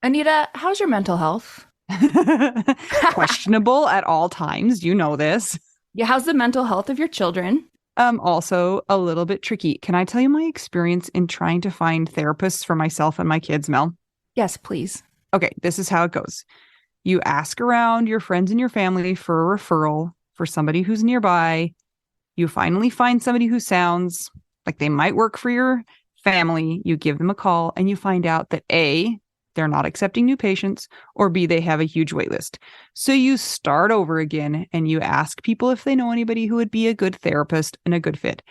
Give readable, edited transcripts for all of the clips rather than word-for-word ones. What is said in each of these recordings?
Anita, how's your mental health? Questionable at all times. You know this. Yeah, how's the mental health of your children? Also a little bit tricky. Can I tell you my experience in trying to find therapists for myself and my kids, Mel? Yes, please. Okay, this is how it goes. You ask around your friends and your family for a referral for somebody who's nearby. You finally find somebody who sounds like they might work for your family. You give them a call and you find out that A, they're not accepting new patients, or B, they have a huge wait list. So you start over again and you ask people if they know anybody who would be a good therapist and a good fit.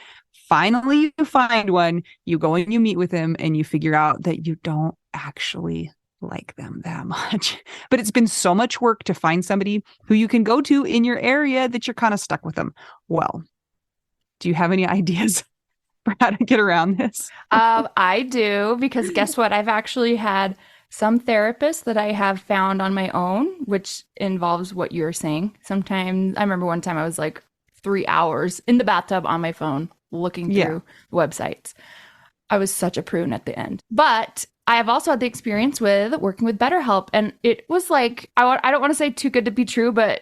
Finally, you find one, you go and you meet with them and you figure out that you don't actually like them that much. But it's been so much work to find somebody who you can go to in your area that you're kind of stuck with them. Well, do you have any ideas for how to get around this? I do, because guess what? I've actually had some therapists that I have found on my own, which involves what you're saying. Sometimes I remember one time I was like 3 hours in the bathtub on my phone looking Yeah. through websites. I was such a prune at the end. But I have also had the experience with working with BetterHelp. And it was like, I don't want to say too good to be true, but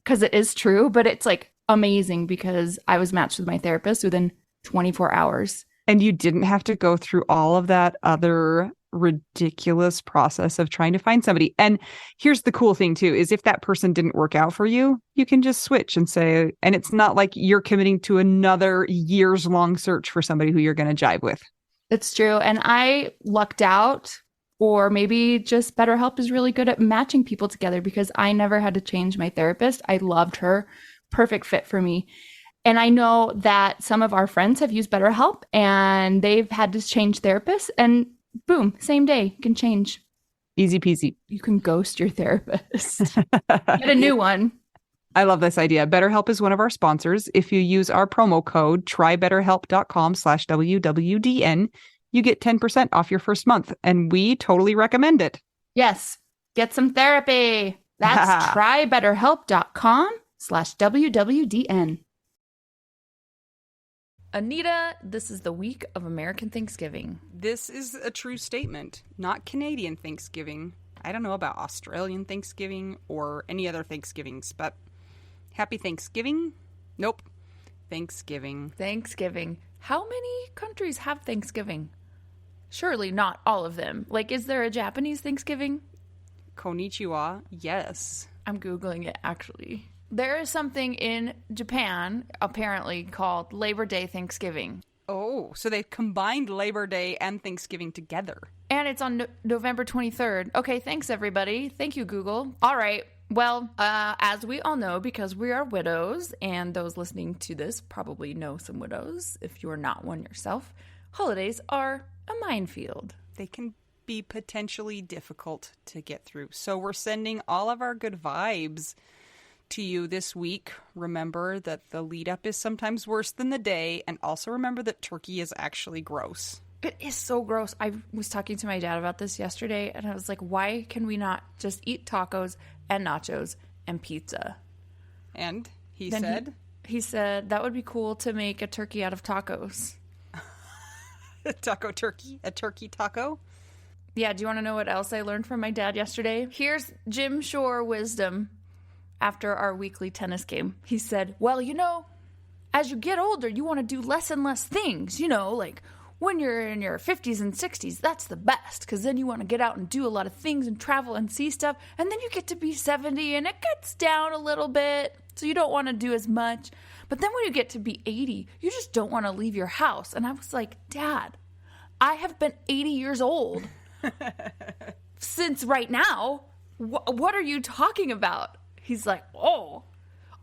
because it is true, but it's like amazing because I was matched with my therapist within 24 hours. And you didn't have to go through all of that other ridiculous process of trying to find somebody. And here's the cool thing too, is if that person didn't work out for you, you can just switch and say, and it's not like you're committing to another years long search for somebody who you're going to jive with. It's true. And I lucked out, or maybe just BetterHelp is really good at matching people together because I never had to change my therapist. I loved her. Perfect fit for me. And I know that some of our friends have used BetterHelp and they've had to change therapists, and boom, same day, you can change. Easy peasy. You can ghost your therapist. Get a new one. I love this idea. BetterHelp is one of our sponsors. If you use our promo code trybetterhelp.com/WWDN, you get 10% off your first month. And we totally recommend it. Yes, get some therapy. That's trybetterhelp.com/WWDN. Anita, this is the week of American Thanksgiving. This is a true statement, not Canadian Thanksgiving. I don't know about Australian Thanksgiving or any other Thanksgivings, but happy Thanksgiving? Nope. Thanksgiving. Thanksgiving. How many countries have Thanksgiving? Surely not all of them. Like, is there a Japanese Thanksgiving? Konnichiwa, yes. I'm Googling it, actually. There is something in Japan, apparently, called Labor Day Thanksgiving. Oh, so they've combined Labor Day and Thanksgiving together. And it's on November 23rd. Okay, thanks, everybody. Thank you, Google. All right. Well, as we all know, because we are widows, and those listening to this probably know some widows, if you're not one yourself, holidays are a minefield. They can be potentially difficult to get through. So we're sending all of our good vibes to you this week. Remember that the lead up is sometimes worse than the day, and also remember that turkey is actually gross. It is so gross. I was talking to my dad about this yesterday, and I was like, why can we not just eat tacos and nachos and pizza? And he said that would be cool to make a turkey out of tacos. Taco turkey? A turkey taco? Yeah, do you want to know what else I learned from my dad yesterday? Here's Jim Shore wisdom after our weekly tennis game. He said, well, as you get older, you want to do less and less things, like when you're in your 50s and 60s, that's the best, because then you want to get out and do a lot of things and travel and see stuff, and then you get to be 70 and it gets down a little bit, so you don't want to do as much. But then when you get to be 80, you just don't want to leave your house. And I was like, Dad, I have been 80 years old since right now. What are you talking about? He's like, oh,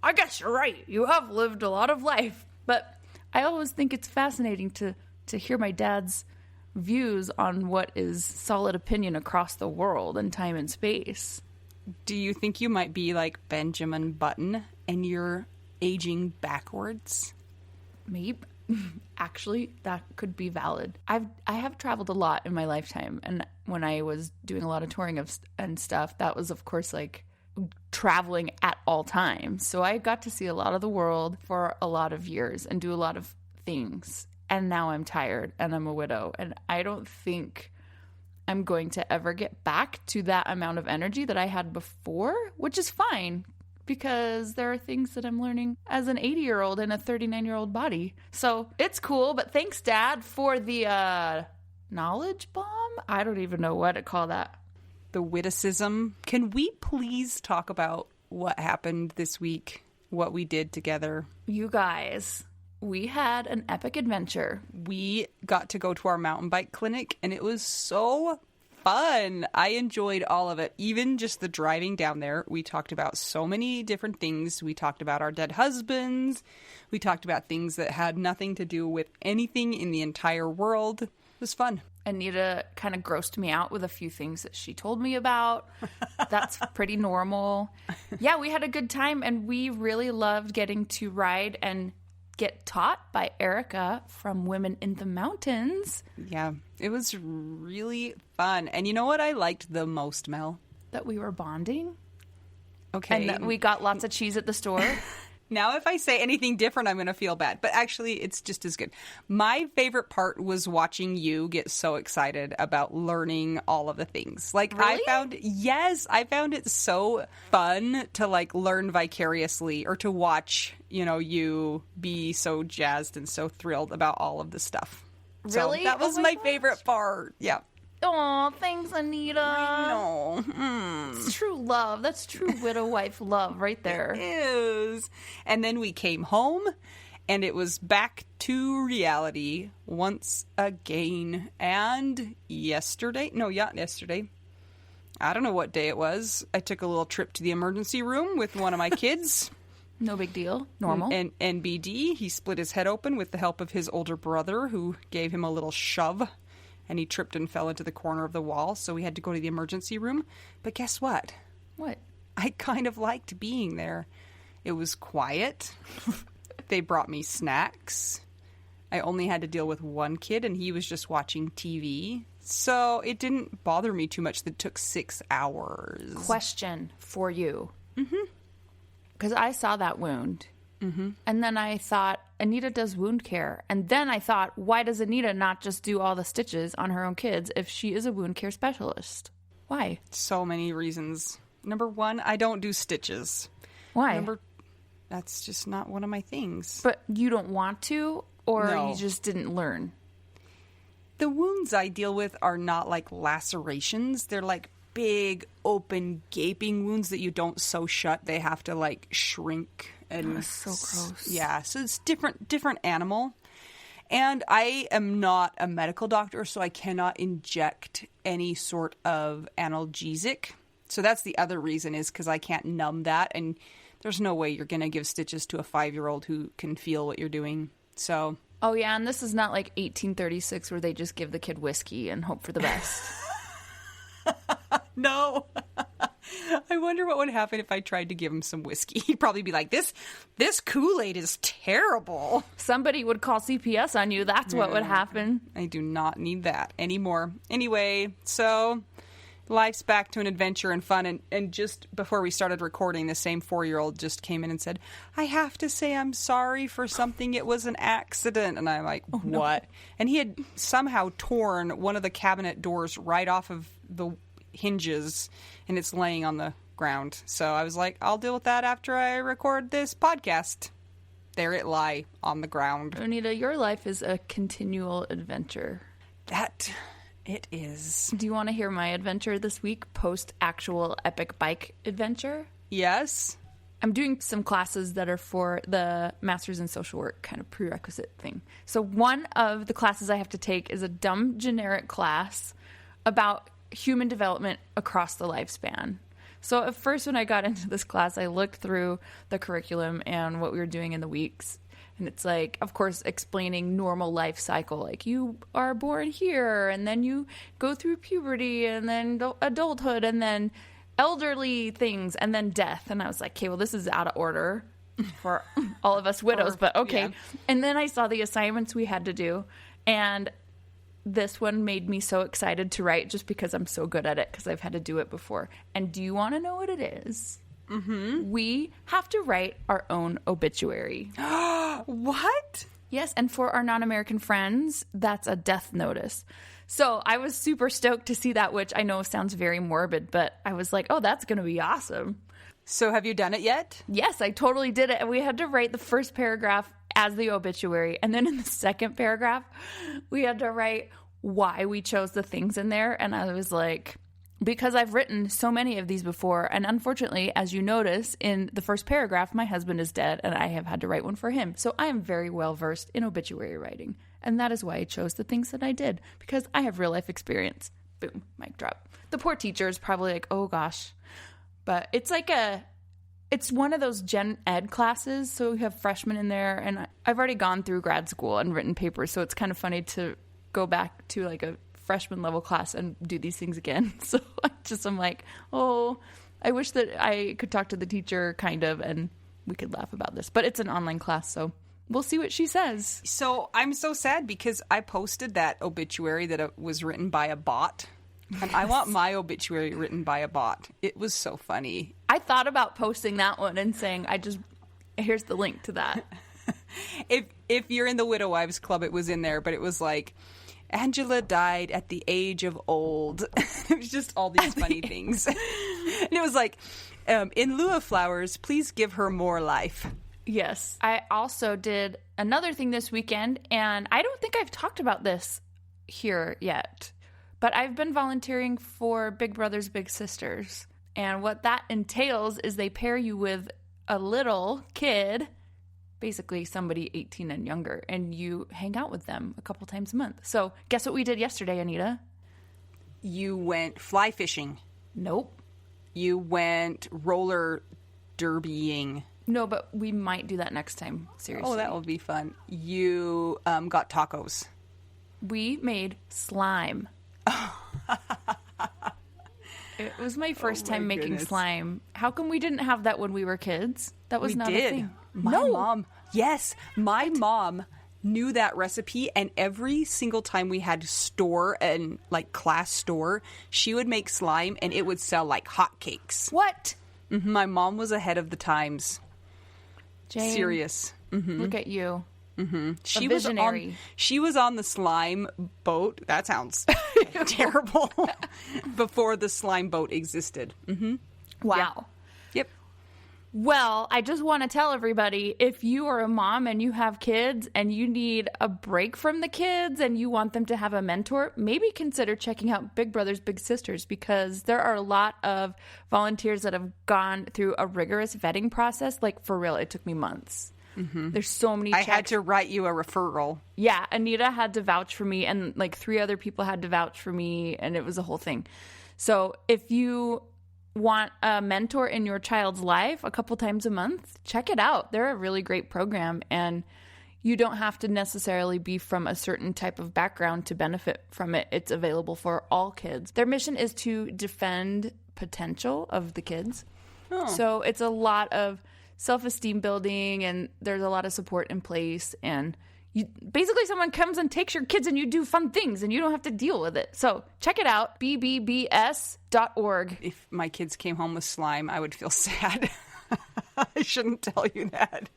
I guess you're right. You have lived a lot of life. But I always think it's fascinating to hear my dad's views on what is solid opinion across the world and time and space. Do you think you might be like Benjamin Button and you're aging backwards? Maybe. Actually, that could be valid. I have traveled a lot in my lifetime. And when I was doing a lot of touring and stuff, that was, of course, like traveling at all times. So I got to see a lot of the world for a lot of years and do a lot of things. And now I'm tired and I'm a widow. And I don't think I'm going to ever get back to that amount of energy that I had before, which is fine because there are things that I'm learning as an 80-year-old in a 39-year-old body. So it's cool, but thanks, Dad, for the knowledge bomb? I don't even know what to call that. The witticism. Can we please talk about what happened this week? What we did together? You guys, we had an epic adventure. We got to go to our mountain bike clinic, and it was so fun. I enjoyed all of it, even just the driving down there. We talked about so many different things. We talked about our dead husbands. We talked about things that had nothing to do with anything in the entire world. It was fun. Anita kind of grossed me out with a few things that she told me about. That's pretty normal. Yeah, we had a good time, and we really loved getting to ride and get taught by Erica from Women in the Mountains. Yeah, it was really fun. And you know what I liked the most, Mel? That we were bonding. Okay. And that we got lots of cheese at the store. Now, if I say anything different, I'm going to feel bad. But actually, it's just as good. My favorite part was watching you get so excited about learning all of the things. Like, really? I found it so fun to, like, learn vicariously or to watch, you know, you be so jazzed and so thrilled about all of the stuff. Really? So that was my gosh. favorite part. Yeah. Aw, thanks, Anita. I know. It's true love. That's true widow-wife love right there. It is. And then we came home, and it was back to reality once again. And yesterday, I don't know what day it was. I took a little trip to the emergency room with one of my kids. No big deal. Normal. And NBD, he split his head open with the help of his older brother, who gave him a little shove. And he tripped and fell into the corner of the wall, so we had to go to the emergency room. But guess what? What? I kind of liked being there. It was quiet. They brought me snacks. I only had to deal with one kid, and he was just watching TV. So it didn't bother me too much that it took 6 hours. Question for you. Mm-hmm. Because I saw that wound. Mm-hmm. And then I thought, Anita does wound care. And then I thought, why does Anita not just do all the stitches on her own kids if she is a wound care specialist? Why? So many reasons. Number one, I don't do stitches. Why? That's just not one of my things. But you don't want to, or No. you just didn't learn? The wounds I deal with are not like lacerations. They're like big, open, gaping wounds that you don't sew shut. They have to like shrink. And That's so gross. Yeah, so it's different animal. And I am not a medical doctor, so I cannot inject any sort of analgesic. So that's the other reason, is because I can't numb that. And there's no way you're going to give stitches to a 5-year-old who can feel what you're doing. So. Oh, yeah, and this is not like 1836 where they just give the kid whiskey and hope for the best. No. I wonder what would happen if I tried to give him some whiskey. He'd probably be like, this Kool-Aid is terrible. Somebody would call CPS on you. That's what would happen. I do not need that anymore. Anyway, so life's back to an adventure and fun. And just before we started recording, the same 4-year-old just came in and said, I have to say I'm sorry for something. It was an accident. And I'm like, what? No. And he had somehow torn one of the cabinet doors right off of the hinges, and it's laying on the ground. So I was like, I'll deal with that after I record this podcast. There it lie on the ground. Anita, your life is a continual adventure. That it is. Do you want to hear my adventure this week, post actual epic bike adventure? Yes. I'm doing some classes that are for the Masters in Social Work kind of prerequisite thing. So one of the classes I have to take is a dumb generic class about human development across the lifespan. So at first when I got into this class, I looked through the curriculum and what we were doing in the weeks. And it's like, of course, explaining normal life cycle. Like, you are born here, and then you go through puberty, and then adulthood, and then elderly things, and then death. And I was like, okay, well, this is out of order for all of us widows, but okay. Yeah. And then I saw the assignments we had to do, and this one made me so excited to write just because I'm so good at it, because I've had to do it before. And do you want to know what it is? Mm-hmm. We have to write our own obituary. What? Yes, and for our non-American friends, that's a death notice. So I was super stoked to see that, which I know sounds very morbid, but I was like, oh, that's going to be awesome. So have you done it yet? Yes, I totally did it. And we had to write the first paragraph as the obituary. And then in the second paragraph, we had to write why we chose the things in there. And I was like, because I've written so many of these before. And unfortunately, as you notice in the first paragraph, my husband is dead and I have had to write one for him. So I am very well versed in obituary writing. And that is why I chose the things that I did, because I have real life experience. Boom, mic drop. The poor teacher is probably like, oh gosh. But it's like it's one of those gen ed classes. So we have freshmen in there, and I've already gone through grad school and written papers. So it's kind of funny to go back to like a freshman level class and do these things again. So I'm like, oh, I wish that I could talk to the teacher kind of, and we could laugh about this, but it's an online class. So we'll see what she says. So I'm so sad because I posted that obituary that it was written by a bot. And I want my obituary written by a bot. It was so funny. I thought about posting that one and saying, here's the link to that. If you're in the Widow Wives Club, it was in there, but it was like, Angela died at the age of old. It was just all these funny things. And it was like, in lieu of flowers, please give her more life. Yes. I also did another thing this weekend, and I don't think I've talked about this here yet, but I've been volunteering for Big Brothers Big Sisters. And what that entails is they pair you with a little kid, basically somebody 18 and younger, and you hang out with them a couple times a month. So guess what we did yesterday, Anita? You went fly fishing. Nope. You went roller derbying. No, but we might do that next time. Seriously. Oh, that will be fun. You got tacos. We made slime. It was my first time making slime. How come we didn't have that when we were kids? That was not a thing. My mom knew that recipe, and every single time we had store and like class store, she would make slime and it would sell like hotcakes. What? Mm-hmm. My mom was ahead of the times. Jane, serious. Mm-hmm. Look at you. Mm-hmm. She was on the slime boat. That sounds terrible. Before the slime boat existed. Mm-hmm. Wow. Yep. Well, I just want to tell everybody, if you are a mom and you have kids and you need a break from the kids and you want them to have a mentor, maybe consider checking out Big Brothers Big Sisters, because there are a lot of volunteers that have gone through a rigorous vetting process. Like, for real, it took me months. Mm-hmm. There's so many checks. I had to write you a referral. Yeah, Anita had to vouch for me, and like 3 other people had to vouch for me, and it was a whole thing. So if you want a mentor in your child's life a couple times a month, check it out. They're a really great program, and you don't have to necessarily be from a certain type of background to benefit from it. It's available for all kids. Their mission is to defend potential of the kids. Oh. So it's a lot of self-esteem building, and there's a lot of support in place, and basically someone comes and takes your kids and you do fun things and you don't have to deal with it. So check it out, bbbs.org. If my kids came home with slime, I would feel sad. I shouldn't tell you that.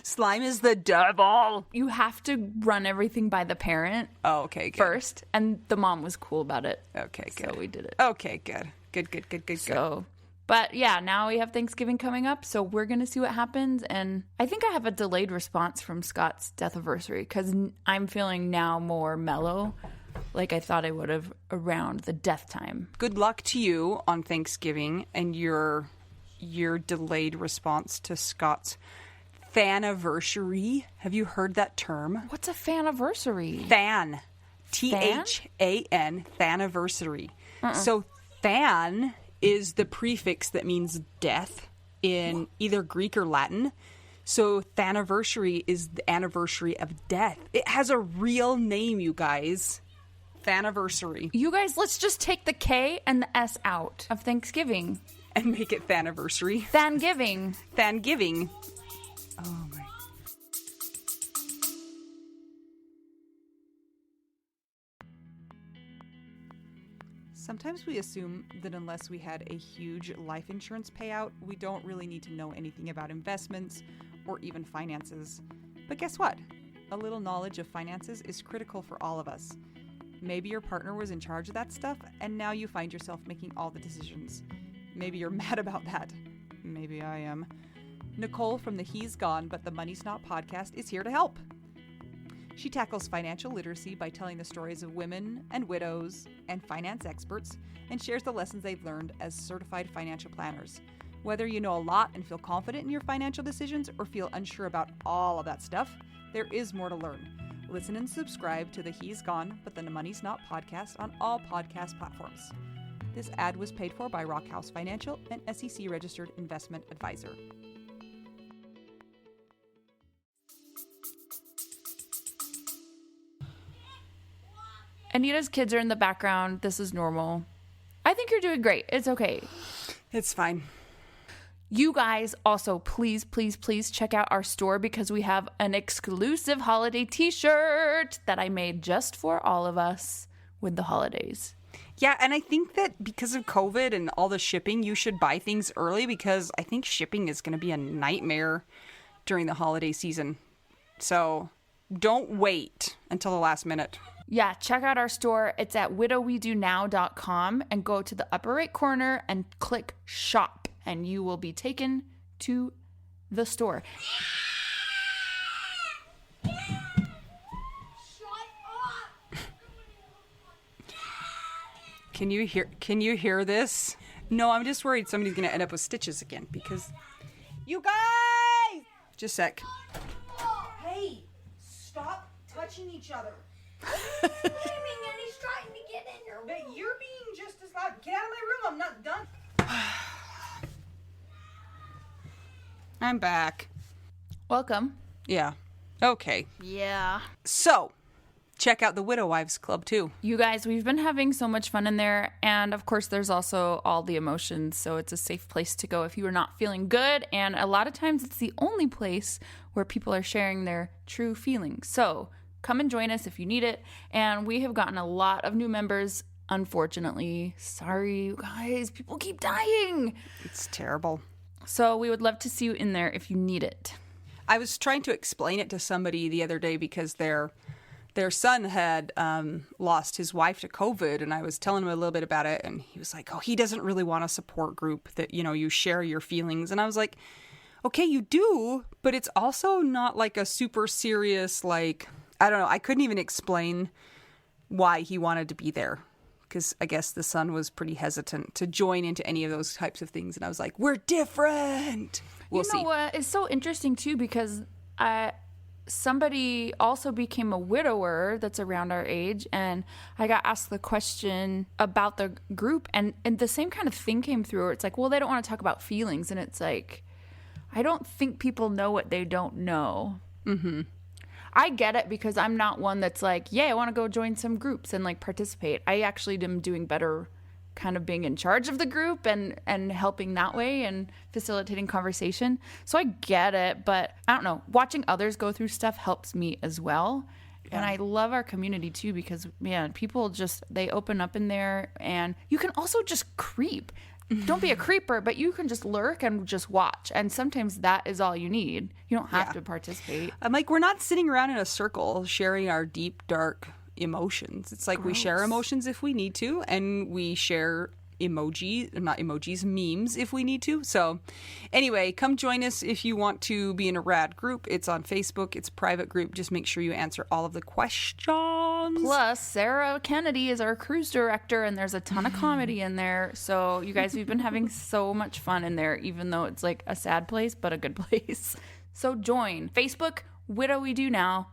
Slime is the devil. You have to run everything by the parent. Oh, okay, good. First, and the mom was cool about it. Okay, good. So we did it. Okay, good. Good. So, but yeah, now we have Thanksgiving coming up, so we're going to see what happens. And I think I have a delayed response from Scott's death anniversary, because I'm feeling now more mellow, like I thought I would have around the death time. Good luck to you on Thanksgiving and your delayed response to Scott's faniversary. Have you heard that term? What's a faniversary? Fan. Than. Faniversary. So than is the prefix that means death in either Greek or Latin. So thaniversary is the anniversary of death. It has a real name, you guys. Thaniversary. You guys, let's just take the K and the S out of Thanksgiving. And make it thaniversary. Thanksgiving. Thanksgiving. Oh my. Sometimes we assume that unless we had a huge life insurance payout, we don't really need to know anything about investments or even finances. But guess what? A little knowledge of finances is critical for all of us. Maybe your partner was in charge of that stuff, and now you find yourself making all the decisions. Maybe you're mad about that. Maybe I am. Nicole from the He's Gone But the Money's Not podcast is here to help. She tackles financial literacy by telling the stories of women and widows and finance experts, and shares the lessons they've learned as certified financial planners. Whether you know a lot and feel confident in your financial decisions or feel unsure about all of that stuff, there is more to learn. Listen and subscribe to the He's Gone But the Money's Not podcast on all podcast platforms. This ad was paid for by Rockhouse Financial, an SEC-registered investment advisor. Anita's kids are in the background. This is normal. I think you're doing great. It's okay. It's fine. You guys also, please, please, please check out our store because we have an exclusive holiday t-shirt that I made just for all of us with the holidays. Yeah, and I think that because of COVID and all the shipping, you should buy things early because I think shipping is going to be a nightmare during the holiday season. So don't wait until the last minute. Yeah, check out our store. It's at widowwedonow.com and go to the upper right corner and click shop and you will be taken to the store. Can you hear this? No, I'm just worried somebody's going to end up with stitches again because you guys, just a sec. Hey, stop touching each other. He's screaming and he's trying to get in your room. But you're being just as loud. Get out of my room. I'm not done. I'm back. Welcome. Yeah. Okay. Yeah. So, check out the Widow Wives Club too. You guys, we've been having so much fun in there. And of course, there's also all the emotions. So it's a safe place to go if you are not feeling good. And a lot of times it's the only place where people are sharing their true feelings. So come and join us if you need it. And we have gotten a lot of new members, unfortunately. Sorry, you guys. People keep dying. It's terrible. So we would love to see you in there if you need it. I was trying to explain it to somebody the other day because their son had lost his wife to COVID, and I was telling him a little bit about it, and he was like, oh, he doesn't really want a support group that, you know, you share your feelings. And I was like, okay, you do, but it's also not like a super serious, like, I don't know. I couldn't even explain why he wanted to be there because I guess the son was pretty hesitant to join into any of those types of things. And I was like, we're different. We'll see. You know what? It's so interesting, too, because somebody also became a widower that's around our age, and I got asked the question about the group, and the same kind of thing came through where it's like, well, they don't want to talk about feelings. And it's like, I don't think people know what they don't know. Mm-hmm. I get it because I'm not one that's like, yeah, I want to go join some groups and like participate. I actually am doing better kind of being in charge of the group and helping that way and facilitating conversation. So I get it, but I don't know. Watching others go through stuff helps me as well. Yeah. And I love our community too because, man, people just, they open up in there and you can also just creep. Don't be a creeper, but you can just lurk and just watch. And sometimes that is all you need. You don't have to participate. I'm like, we're not sitting around in a circle sharing our deep, dark emotions. It's like we share emotions if we need to, and we share memes if we need to. So anyway, come join us if you want to be in a rad group. It's on Facebook. It's a private group. Just make sure you answer all of the questions. Plus, Sarah Kennedy is our cruise director, and there's a ton of comedy in there. So you guys, we've been having so much fun in there, even though it's like a sad place, but a good place. So join Facebook, Widow We Do Now,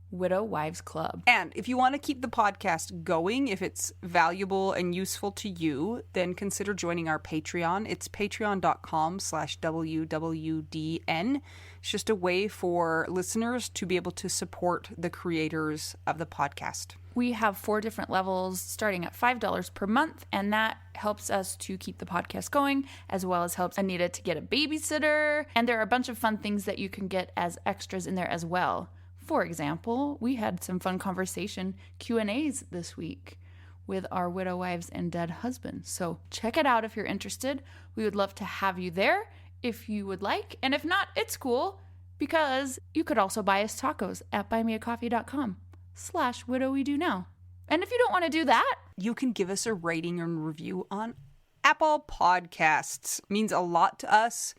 Widow Wives Club. And if you want to keep the podcast going, if it's valuable and useful to you, then consider joining our Patreon. It's patreon.com/WWDN. It's just a way for listeners to be able to support the creators of the podcast. We have 4 different levels starting at $5 per month, and that helps us to keep the podcast going, as well as helps Anita to get a babysitter. And there are a bunch of fun things that you can get as extras in there as well. For example, we had some fun conversation Q&As this week with our widow wives and dead husbands. So check it out if you're interested. We would love to have you there if you would like. And if not, it's cool because you could also buy us tacos at buymeacoffee.com/widowwedonow. And if you don't want to do that, you can give us a rating and review on Apple Podcasts. It means a lot to us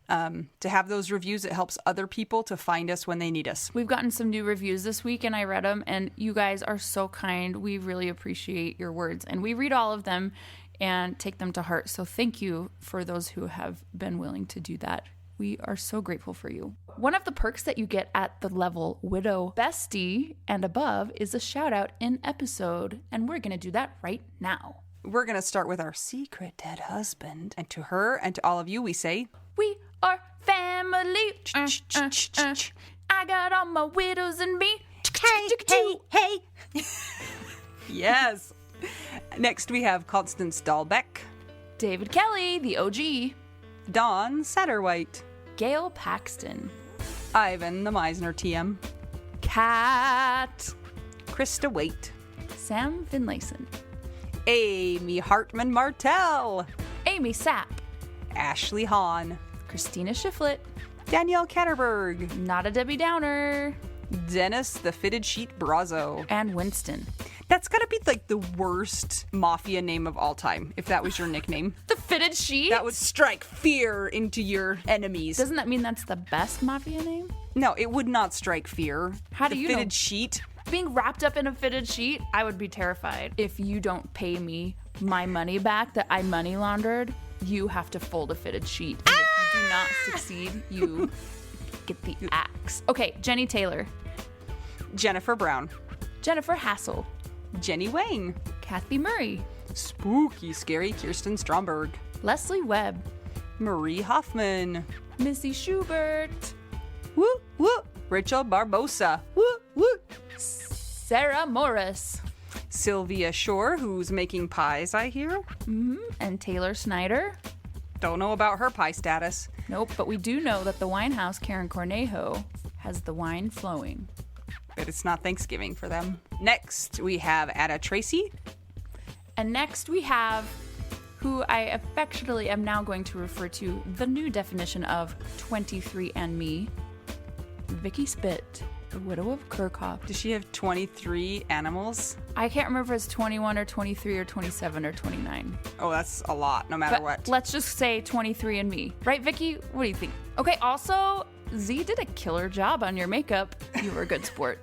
to have those reviews. It helps other people to find us when they need us. We've gotten some new reviews this week, and I read them, and you guys are so kind. We really appreciate your words, and we read all of them and take them to heart. So thank you for those who have been willing to do that. We are so grateful for you. One of the perks that you get at the level Widow Bestie and above is a shout out in episode, and we're going to do that right now. We're going to start with our secret dead husband. And to her and to all of you, we say, we are family. I got all my widows and me. Hey. Yes. Next, we have Constance Dahlbeck, David Kelly, the OG, Dawn Satterwhite, Gail Paxton, Ivan the Misner TM, Kat, Krista Waite, Sam Finlayson, Amy Hartman Martell, Amy Sapp, Ashley Hahn, Christina Shiflett, Danielle Catterberg, Not a Debbie Downer, Dennis the Fitted Sheet Brazo, and Winston. That's gotta be like the worst mafia name of all time, if that was your nickname. The Fitted Sheet? That would strike fear into your enemies. Doesn't that mean that's the best mafia name? No, it would not strike fear. How do the you Fitted know? Sheet. Being wrapped up in a fitted sheet, I would be terrified. If you don't pay me my money back that I money laundered, you have to fold a fitted sheet. And if you do not succeed, you get the axe. Okay, Jenny Taylor, Jennifer Brown, Jennifer Hassel, Jenny Wang, Kathy Murray, Spooky Scary Kirsten Stromberg, Leslie Webb, Marie Hoffman, Missy Schubert, woo woo, Rachel Barbosa, woo woo, Sarah Morris, Sylvia Shore, who's making pies, I hear. and Taylor Snyder. Don't know about her pie status. Nope, but we do know that the wine house, Karen Cornejo, has the wine flowing. But it's not Thanksgiving for them. Next, we have Ada Tracy. And next we have, who I affectionately am now going to refer to the new definition of 23andMe, Vicky Spit, the widow of Kirchhoff. Does she have 23 animals? I can't remember if it's 21 or 23 or 27 or 29. Oh, that's a lot, no matter But what. let's just say 23andMe. Right, Vicky? What do you think? Okay, also, Z did a killer job on your makeup. You were a good sport.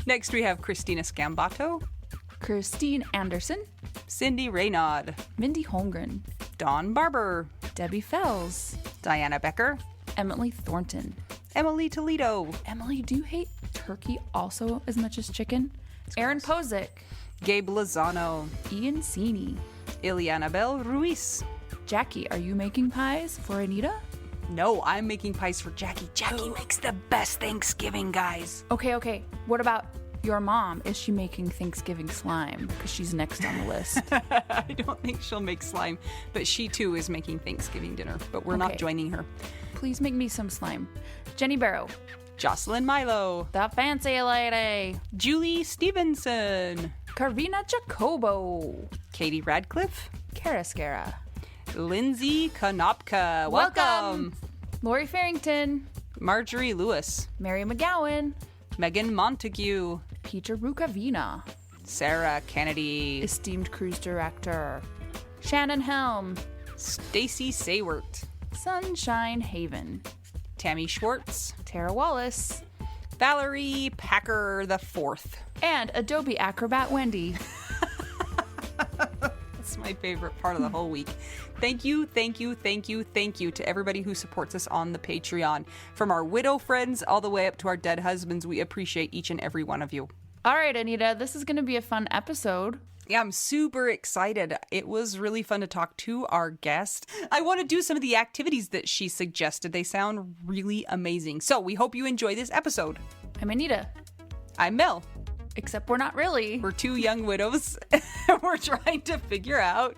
Next, we have Christina Scambato, Christine Anderson, Cindy Raynaud, Mindy Holmgren, Dawn Barber, Debbie Fells, Diana Becker, Emily Thornton. Emily Toledo, Emily, do you hate turkey also as much as chicken? Aaron Posick, Gabe Lozano, Ian Sini, Ileana Bell Ruiz. Jackie, are you making pies for Anita? No, I'm making pies for Jackie. Jackie makes the best Thanksgiving, guys. Okay. What about your mom? Is she making Thanksgiving slime? Because she's next on the list. I don't think she'll make slime, but she too is making Thanksgiving dinner, but we're not Okay. joining her. Please make me some slime. Jenny Barrow, Jocelyn Milo, the fancy lady, Julie Stevenson, Carvina Jacobo, Katie Radcliffe, Karascara, Lindsay Konopka. Welcome. Lori Farrington, Marjorie Lewis, Mary McGowan, Megan Montague, Peter Rukavina, Sarah Kennedy, esteemed cruise director, Shannon Helm, Stacy Saywert, Sunshine Haven, Tammy Schwartz, Tara Wallace, Valerie Packer the Fourth. and Adobe Acrobat Wendy. That's my favorite part of the whole week. Thank you to everybody who supports us on the Patreon. From our widow friends all the way up to our dead husbands, we appreciate each and every one of you. All right, Anita, this is going to be a fun episode. Yeah, I'm super excited. It was really fun to talk to our guest. I want to do some of the activities that she suggested. They sound really amazing. So we hope you enjoy this episode. I'm Anita, I'm Mel. except we're not really. We're two young widows. We're trying to figure out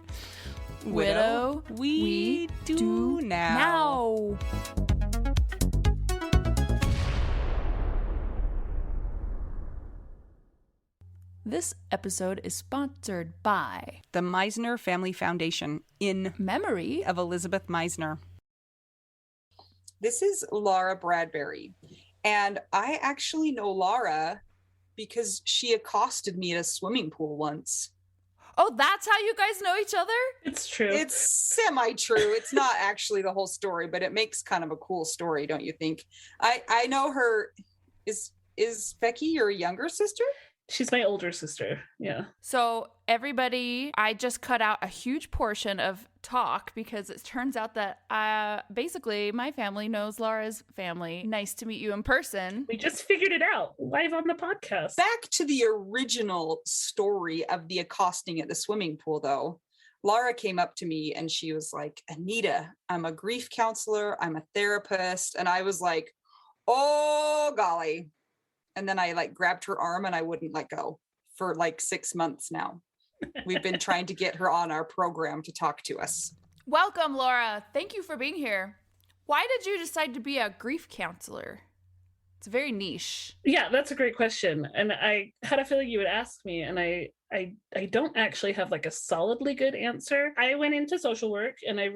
Widow we do now. This episode is sponsored by The Misner Family Foundation in memory of Elisabeth Misner. This is Laura Bradbury, and I actually know Laura because she accosted me at a swimming pool once. Oh, that's how you guys know each other? It's true. It's semi-true. It's not actually the whole story, but it makes kind of a cool story, don't you think? I know her. Is Becky your younger sister? She's my older sister. Yeah. So everybody, I just cut out a huge portion of talk because it turns out that basically my family knows Laura's family. Nice to meet you in person. We just figured it out live on the podcast. Back to the original story of the accosting at the swimming pool, though. Laura came up to me and she was like, Anita, I'm a grief counselor. I'm a therapist. And I was like, oh, golly. And then I like grabbed her arm and I wouldn't let go for like 6 months now. We've been trying to get her on our program to talk to us. Welcome, Laura. Thank you for being here. Why did you decide to be a grief counselor? It's very niche. Yeah, that's a great question. And I had a feeling you would ask me, and I don't actually have like a solidly good answer. I went into social work and I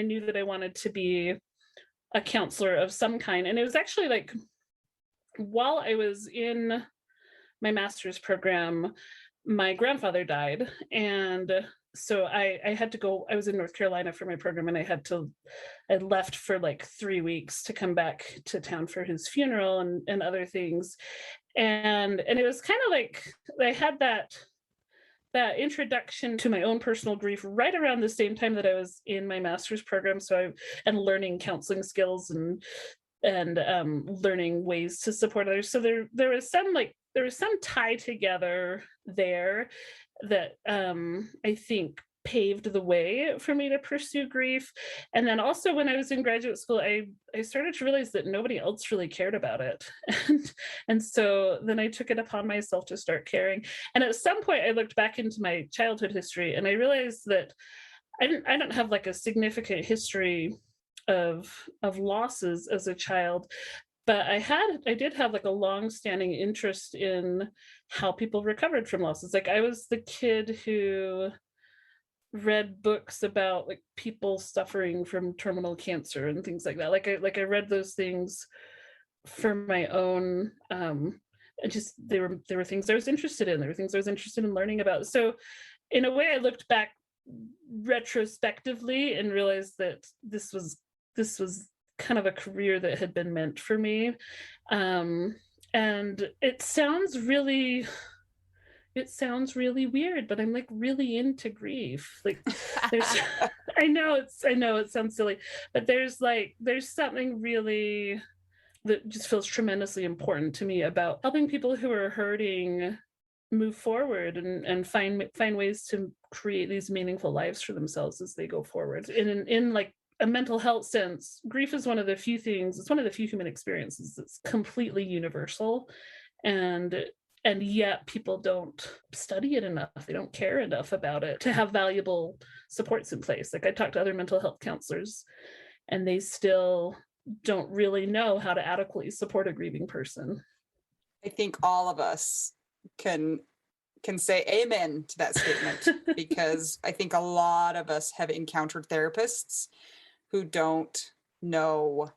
knew that I wanted to be a counselor of some kind. And it was actually like, while I was in my master's program, my grandfather died. And so I had to go, I was in North Carolina for my program, and I left for like 3 weeks to come back to town for his funeral and other things. And it was kind of like, I had that introduction to my own personal grief right around the same time that I was in my master's program. And learning counseling skills and learning ways to support others. So there was some tie together there that I think paved the way for me to pursue grief. And then also when I was in graduate school, I started to realize that nobody else really cared about it. And so then I took it upon myself to start caring. And at some point I looked back into my childhood history and I realized that I don't have like a significant history of losses as a child, but I did have like a long-standing interest in how people recovered from losses. Like I was the kid who read books about like people suffering from terminal cancer and things like that. Like I read those things for my own there were things I was interested in. There were things I was interested in learning about. So in a way I looked back retrospectively and realized that this was kind of a career that had been meant for me. And it sounds really weird, but I'm like really into grief. Like there's I know it sounds silly, but there's something really that just feels tremendously important to me about helping people who are hurting move forward and find ways to create these meaningful lives for themselves as they go forward. In like a mental health sense, grief is one of the few human experiences that's completely universal, and yet people don't study it enough. They don't care enough about it to have valuable supports in place. Like I talked to other mental health counselors and they still don't really know how to adequately support a grieving person. I think all of us can say amen to that statement because I think a lot of us have encountered therapists who don't know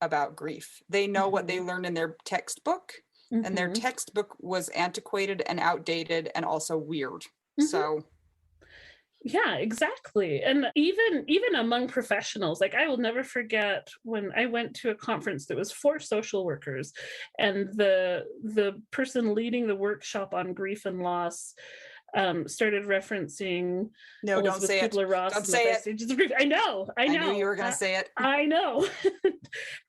about grief. They know what they learned in their textbook, and their textbook was antiquated and outdated and also weird. So yeah, exactly. And even among professionals, like I will never forget when I went to a conference that was for social workers, and the person leading the workshop on grief and loss started referencing no, Elisabeth don't say it. Kubler-Ross Don't say it. Stages of Grief. I know. I knew you were going to say it. I know.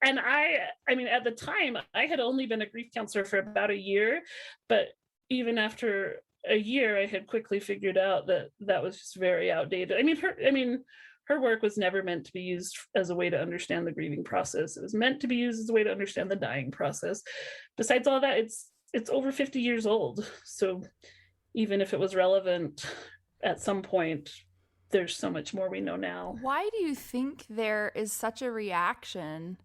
And I mean, at the time, I had only been a grief counselor for about a year, but even after a year, I had quickly figured out that was just very outdated. Her work was never meant to be used as a way to understand the grieving process. It was meant to be used as a way to understand the dying process. Besides all that, it's over 50 years old. So even if it was relevant at some point, there's so much more we know now. Why do you think there is such a reaction,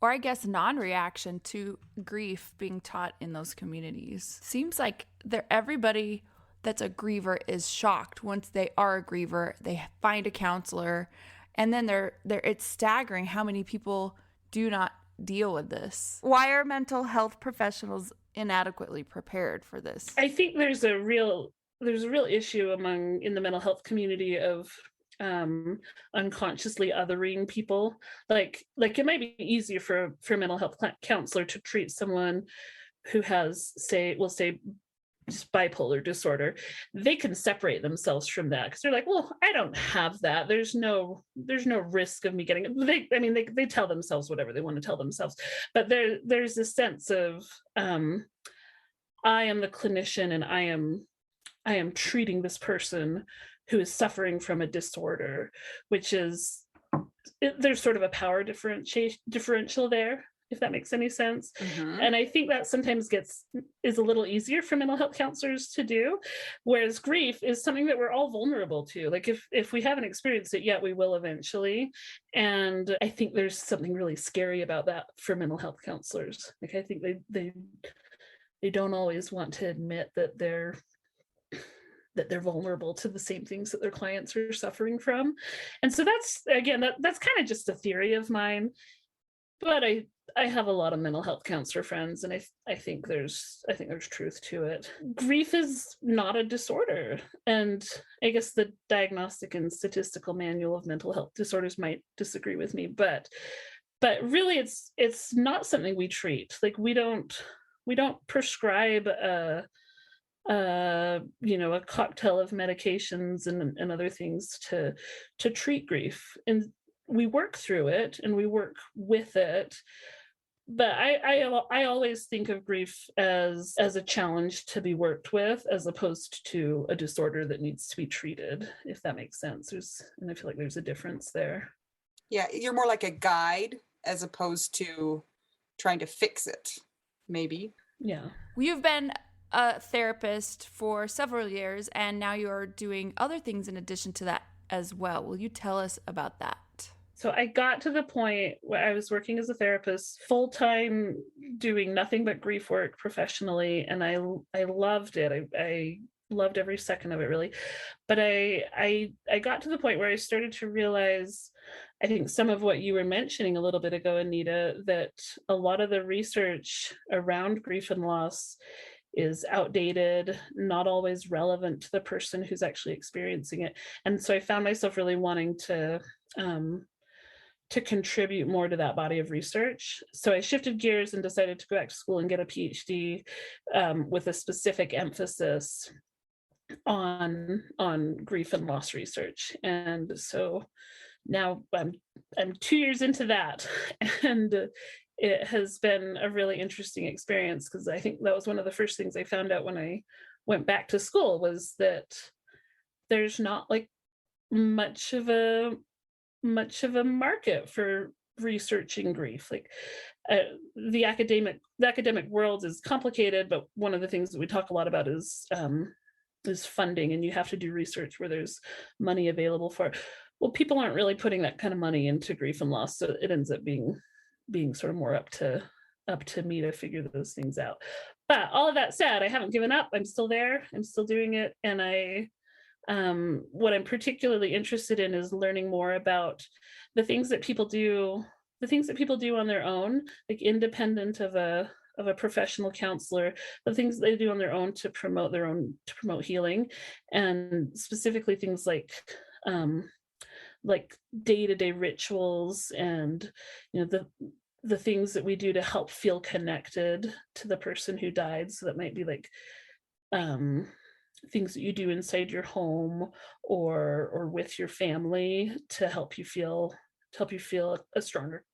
or I guess non-reaction, to grief being taught in those communities? Seems like everybody that's a griever is shocked once they are a griever. They find a counselor, and then it's staggering how many people do not deal with this. Why are mental health professionals inadequately prepared for this. I think there's a real issue in the mental health community of unconsciously othering people. Like it might be easier for a mental health counselor to treat someone who has, say bipolar disorder. They can separate themselves from that because they're like, well, I don't have that. There's no risk of me getting it. They tell themselves whatever they want to tell themselves, but there's a sense of I am the clinician and I am treating this person who is suffering from a disorder, which is, there's sort of a power differential there, if that makes any sense. Mm-hmm. And I think that sometimes is a little easier for mental health counselors to do, whereas grief is something that we're all vulnerable to. Like if we haven't experienced it yet, we will eventually. And I think there's something really scary about that for mental health counselors. Like I think they don't always want to admit that they're vulnerable to the same things that their clients are suffering from. And so that's kind of just a theory of mine, but I have a lot of mental health counselor friends, and I think there's truth to it. Grief is not a disorder, and I guess the Diagnostic and Statistical Manual of Mental Health Disorders might disagree with me, but really it's not something we treat. Like we don't prescribe a cocktail of medications and other things to treat grief, and we work through it and we work with it. But I always think of grief as a challenge to be worked with, as opposed to a disorder that needs to be treated, if that makes sense. And I feel like there's a difference there. Yeah, you're more like a guide as opposed to trying to fix it, maybe. Yeah. You've been a therapist for several years, and now you're doing other things in addition to that as well. Will you tell us about that? So I got to the point where I was working as a therapist full-time, doing nothing but grief work professionally, and I loved it. I loved every second of it, really. But I got to the point where I started to realize, I think some of what you were mentioning a little bit ago, Anita, that a lot of the research around grief and loss is outdated, not always relevant to the person who's actually experiencing it. And so I found myself really wanting to contribute more to that body of research. So I shifted gears and decided to go back to school and get a PhD with a specific emphasis on grief and loss research. And so now I'm 2 years into that, and it has been a really interesting experience, because I think that was one of the first things I found out when I went back to school, was that there's not like much of a market for researching grief. Like the academic world is complicated, but one of the things that we talk a lot about is funding, and you have to do research where there's money available for it. Well, people aren't really putting that kind of money into grief and loss, so it ends up being sort of more up to me to figure those things out. But all of that said, I haven't given up. I'm still there. I'm still doing it, and what I'm particularly interested in is learning more about the things that people do on their own, like independent of a professional counselor, the things they do on their own to promote healing, and specifically things like day-to-day rituals, and the things that we do to help feel connected to the person who died. So that might be like things that you do inside your home or with your family to help you feel a stronger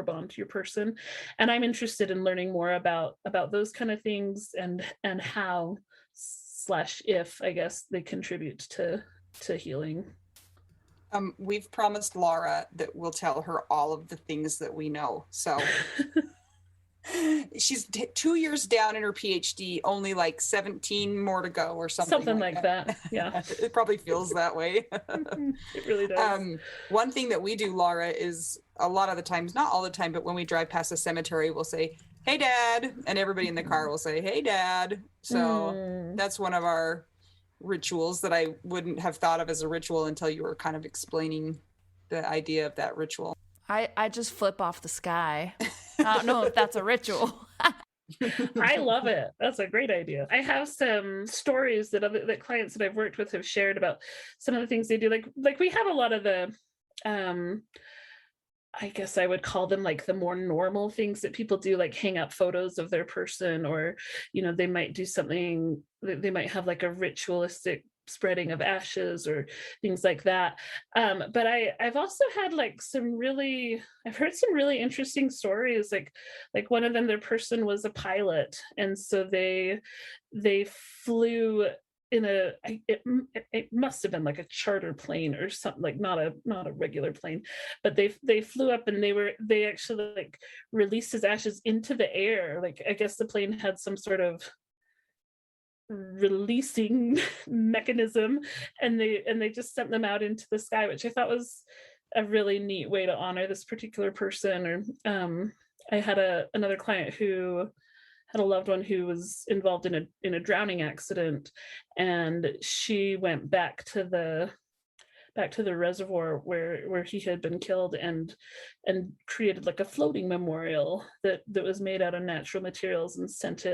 bond to your person. And I'm interested in learning more about those kind of things, and how / if, I guess, they contribute to healing. We've promised Laura that we'll tell her all of the things that we know. So she's 2 years down in her PhD, only like 17 more to go or something. Something like that. Yeah. It probably feels that way. It really does. One thing that we do, Laura, is a lot of the times, not all the time, but when we drive past a cemetery, we'll say, "Hey, Dad," and everybody in the car will say, "Hey, Dad." So that's one of our rituals that I wouldn't have thought of as a ritual until you were kind of explaining the idea of that ritual. I just flip off the sky. I don't know if that's a ritual. I love it. That's a great idea. I have some stories that clients that I've worked with have shared about some of the things they do. Like we have a lot of the I guess I would call them like the more normal things that people do, like hang up photos of their person, or, they might do something, they might have like a ritualistic spreading of ashes or things like that. But I've also had I've heard some really interesting stories. Like one of them, their person was a pilot. And so they flew in it must have been like a charter plane or something, like not a regular plane, but they flew up and they actually like released his ashes into the air. Like I guess the plane had some sort of releasing mechanism, and they just sent them out into the sky, which I thought was a really neat way to honor this particular person. Or I had another client who had a loved one who was involved in a drowning accident, and she went back to the reservoir where he had been killed and created like a floating memorial that was made out of natural materials, and sent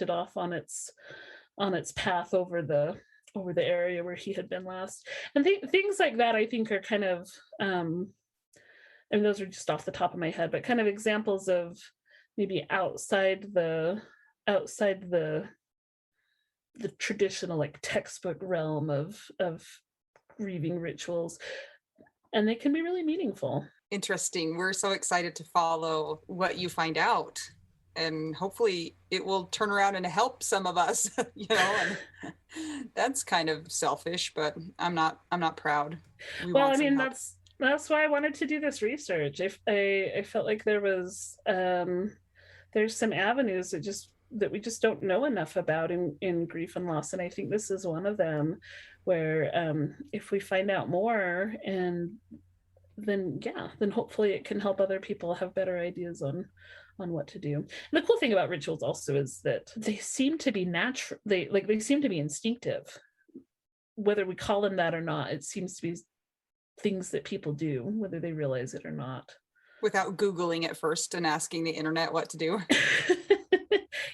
it off on its path over the area where he had been last. And things like that, I think, are kind of and those are just off the top of my head, but kind of examples of maybe outside the traditional like textbook realm of grieving rituals, and they can be really meaningful. Interesting. We're so excited to follow what you find out, and hopefully it will turn around and help some of us. And that's kind of selfish, but I'm not proud. Well, I mean, that's why I wanted to do this research. I felt like there's some avenues that we just don't know enough about in grief and loss, and I think this is one of them, where if we find out more, and then hopefully it can help other people have better ideas on what to do. And the cool thing about rituals also is that they seem to be natural. They seem to be instinctive, whether we call them that or not. It seems to be things that people do, whether they realize it or not, without Googling it first and asking the internet what to do.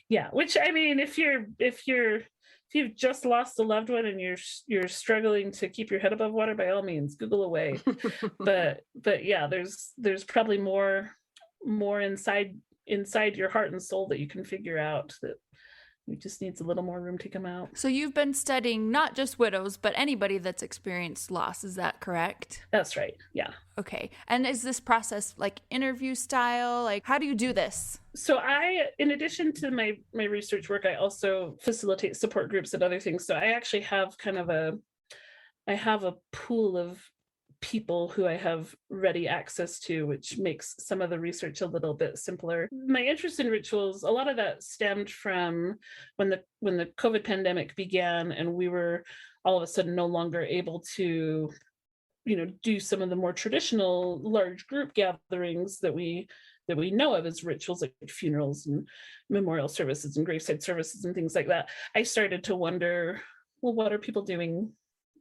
Yeah, which, I mean, if you've just lost a loved one and you're struggling to keep your head above water, by all means, Google away. but yeah, there's probably more inside your heart and soul that you can figure out, that it just needs a little more room to come out. So you've been studying not just widows, but anybody that's experienced loss. Is that correct? That's right. Yeah. Okay. And is this process like interview style? Like, how do you do this? So in addition to my research work, I also facilitate support groups and other things. So I actually have I have a pool of people who I have ready access to, which makes some of the research a little bit simpler. My interest in rituals, a lot of that stemmed from when the COVID pandemic began, and we were all of a sudden no longer able to, do some of the more traditional large group gatherings that we know of as rituals, like funerals and memorial services and graveside services and things like that. I started to wonder, well, what are people doing?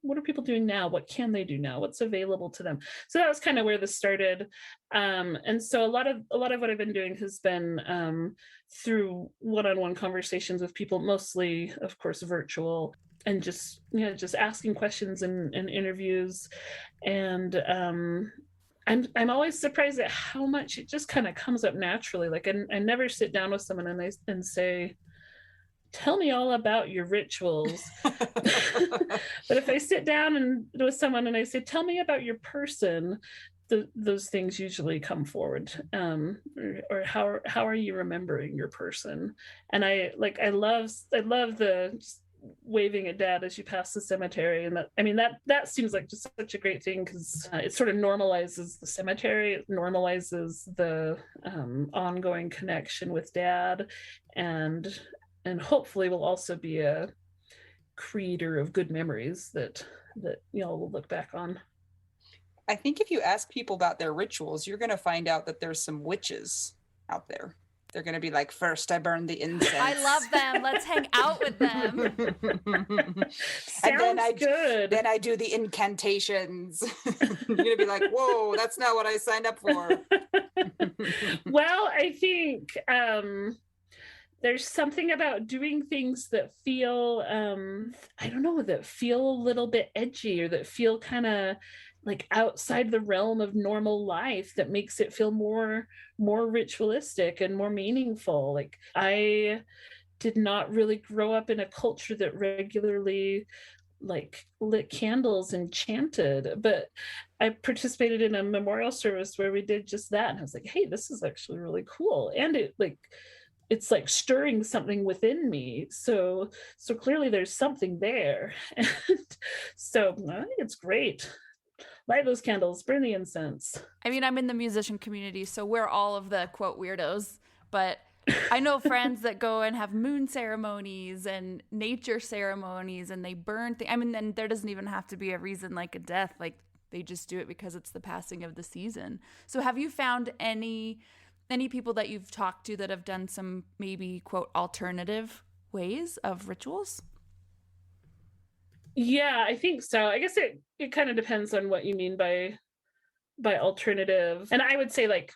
What are people doing now? What can they do now? What's available to them? So that was kind of where this started. And so a lot of what I've been doing has been through one-on-one conversations with people, mostly, of course, virtual, and just asking questions and interviews. And I'm always surprised at how much it just kind of comes up naturally. Like I never sit down with someone and say, tell me all about your rituals. But if I sit down with someone and I say, tell me about your person, those things usually come forward. Or how are you remembering your person? And I love the just waving at dad as you pass the cemetery. And that seems like just such a great thing, because it sort of normalizes the cemetery. It normalizes the ongoing connection with dad, and hopefully will also be a creator of good memories that we'll look back on. I think if you ask people about their rituals, you're going to find out that there's some witches out there. They're going to be like, first I burn the incense. I love them. Let's hang out with them. Sounds good. Then I do the incantations. You're going to be like, whoa, that's not what I signed up for. Well, I think there's something about doing things that feel I don't know, that feel a little bit edgy, or that feel kind of like outside the realm of normal life, that makes it feel more ritualistic and more meaningful. Like, I did not really grow up in a culture that regularly like lit candles and chanted, but I participated in a memorial service where we did just that, and I was like, hey, this is actually really cool. And it's like stirring something within me, so clearly there's something there. And so I think it's great. Light those candles, burn the incense. I mean, I'm in the musician community, so we're all of the quote weirdos, but I know friends that go and have moon ceremonies and nature ceremonies, and they burn things. I mean, then there doesn't even have to be a reason like a death. Like, they just do it because it's the passing of the season. So have you found any people that you've talked to that have done some maybe quote alternative ways of rituals? Yeah, I think so. I guess it kind of depends on what you mean by alternative. And I would say, like,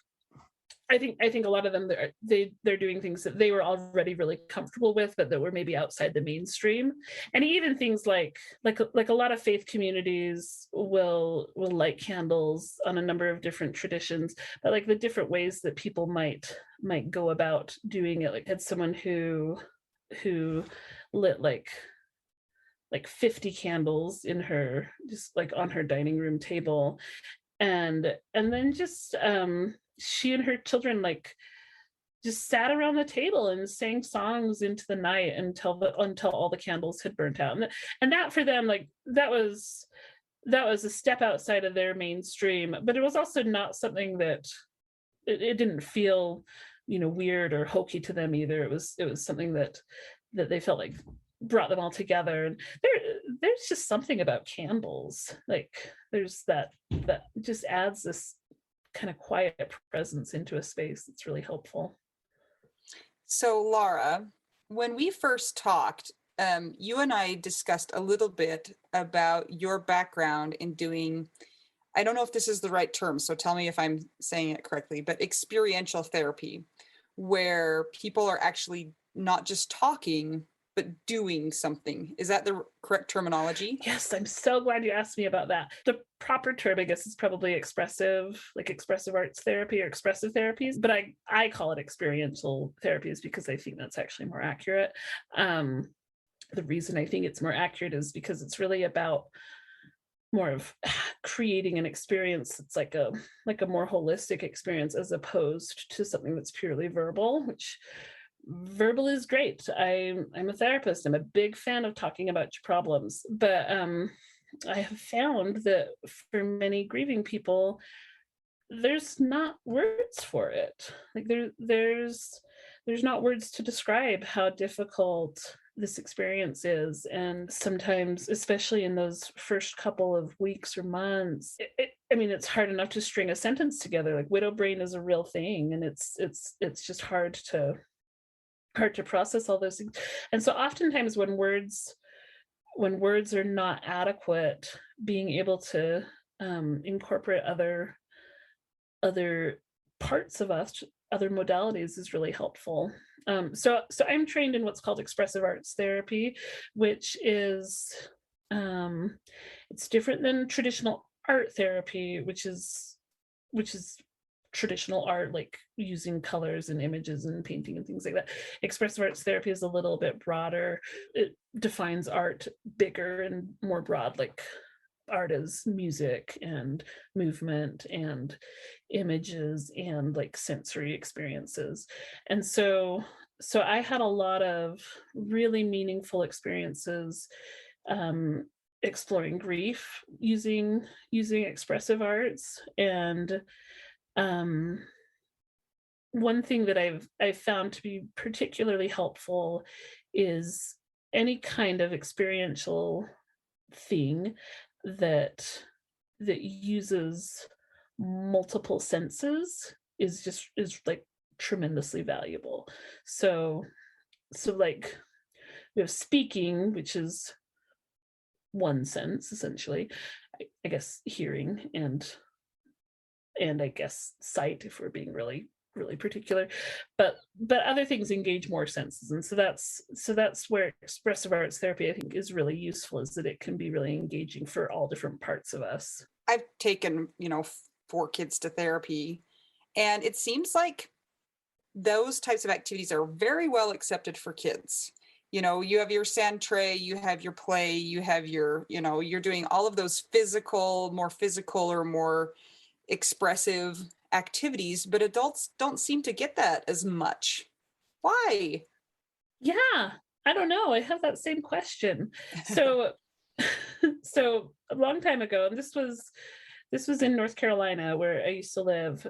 I think a lot of them, they're doing things that they were already really comfortable with, but that were maybe outside the mainstream. And even things like a lot of faith communities will light candles on a number of different traditions, but like the different ways that people might go about doing it. Like, I had someone who lit like 50 candles in her, just like on her dining room table, and then just she and her children like just sat around the table and sang songs into the night until all the candles had burnt out. And that for them, like, that was a step outside of their mainstream, but it was also not something that it didn't feel, weird or hokey to them either. It was something that they felt like brought them all together. And there's just something about candles, like there's that just adds this kind of quiet presence into a space that's really helpful. So, Laura, when we first talked, you and I discussed a little bit about your background in doing, I don't know if this is the right term, so tell me if I'm saying it correctly, but experiential therapy, where people are actually not just talking, but doing something. Is that the correct terminology? Yes, I'm so glad you asked me about that. The proper term, I guess, is probably expressive arts therapy or expressive therapies, but I call it experiential therapies because I think that's actually more accurate. The reason I think it's more accurate is because it's really about more of creating an experience that's like a more holistic experience, as opposed to something that's purely verbal, which verbal is great. I'm a therapist. I'm a big fan of talking about your problems, but I have found that for many grieving people, there's not words for it. Like, there's not words to describe how difficult this experience is. And sometimes, especially in those first couple of weeks or months, I mean, it's hard enough to string a sentence together. Like, widow brain is a real thing, and it's just hard to process all those things. And so oftentimes when words are not adequate, being able to incorporate other parts of us, other modalities, is really helpful. So I'm trained in what's called expressive arts therapy, which is it's different than traditional art therapy, which is traditional art, like using colors and images and painting and things like that. Expressive arts therapy is a little bit broader. It defines art bigger and more broad, like art is music and movement and images and like sensory experiences. And so I had a lot of really meaningful experiences exploring grief using expressive arts. And one thing that I've found to be particularly helpful is any kind of experiential thing that uses multiple senses is like tremendously valuable. So like, we have speaking, which is one sense essentially, I guess hearing, and I guess sight, if we're being really really particular, but other things engage more senses. And so that's where expressive arts therapy, I think, is really useful, is that it can be really engaging for all different parts of us. I've taken, 4 kids to therapy, and it seems like those types of activities are very well accepted for kids. You have your sand tray, you have your play, you have your, you're doing all of those more physical or more expressive activities, but adults don't seem to get that as much. Why? Yeah, I don't know. I have that same question. So so a long time ago, and this was in North Carolina where I used to live.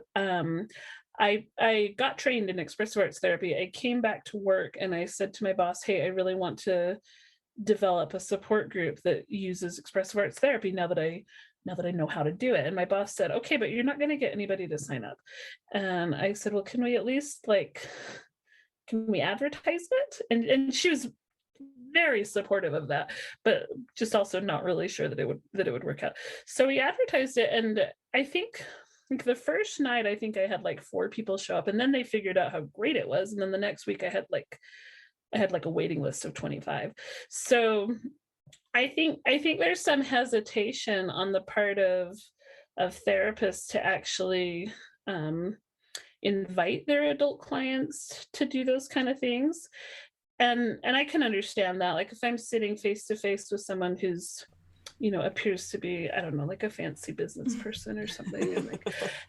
I got trained in expressive arts therapy. I came back to work and I said to my boss, hey, I really want to develop a support group that uses expressive arts therapy now that I know how to do it. And my boss said, okay, but you're not going to get anybody to sign up. And I said, well, can we at least can we advertise it? And she was very supportive of that, but just also not really sure that it would work out. So we advertised it, and I think the first night, I think I had 4 people show up, and then they figured out how great it was. And then the next week I had a waiting list of 25. So I think there's some hesitation on the part of therapists to actually invite their adult clients to do those kind of things. And I can understand that. If I'm sitting face to face with someone who's, appears to be, I don't know, a fancy business person or something,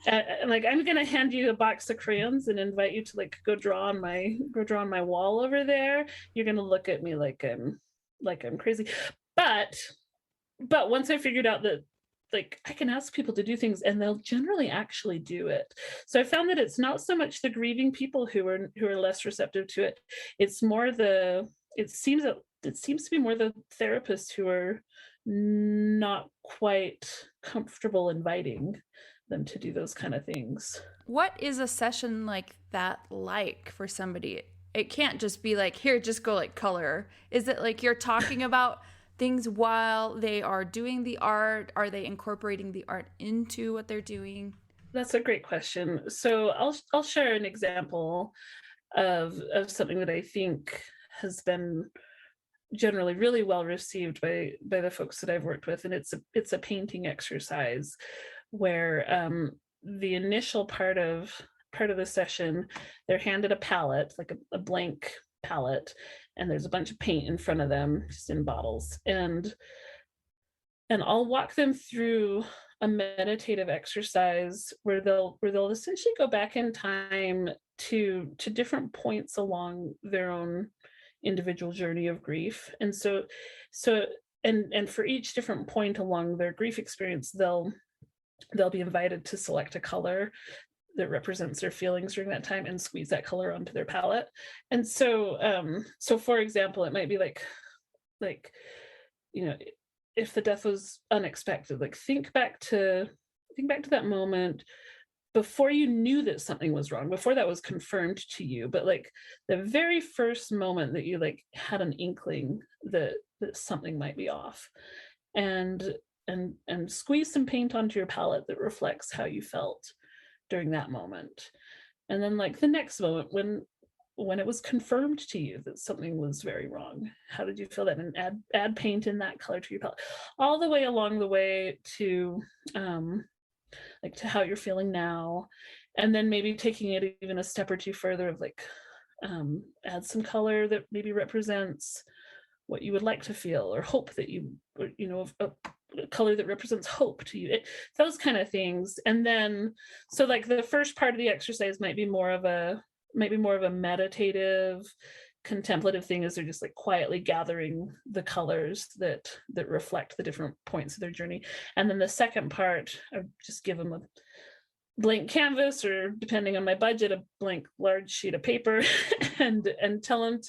and I'm gonna hand you a box of crayons and invite you to go draw on my wall over there, you're gonna look at me like I'm crazy. But once I figured out that I can ask people to do things and they'll generally actually do it. So I found that it's not so much the grieving people who are less receptive to it. It's more it seems to be more the therapists who are not quite comfortable inviting them to do those kind of things. What is a session like that for somebody? It can't just be here, just go color. Is it you're talking about things while they are doing the art? Are they incorporating the art into what they're doing? That's a great question. So I'll share an example of something that I think has been generally really well received by the folks that I've worked with, and it's a painting exercise where the initial part of the session, they're handed a palette, a blank palette, and there's a bunch of paint in front of them, just in bottles, and I'll walk them through a meditative exercise where they'll essentially go back in time to different points along their own individual journey of grief. And so and for each different point along their grief experience, they'll be invited to select a color that represents their feelings during that time and squeeze that color onto their palette. And so for example, it might be if the death was unexpected, think back to that moment before you knew that something was wrong, before that was confirmed to you, but the very first moment that you had an inkling that something might be off, and squeeze some paint onto your palette that reflects how you felt during that moment. And then the next moment when it was confirmed to you that something was very wrong, how did you feel that? And add paint in that color to your palette, all the way along the way to to how you're feeling now. And then maybe taking it even a step or two further of add some color that maybe represents what you would like to feel, or hope that a color that represents hope to you, those kind of things. And then so the first part of the exercise might be more of a meditative, contemplative thing, as they're just quietly gathering the colors that reflect the different points of their journey. And then the second part, I just give them a blank canvas, or depending on my budget, a blank large sheet of paper, and tell them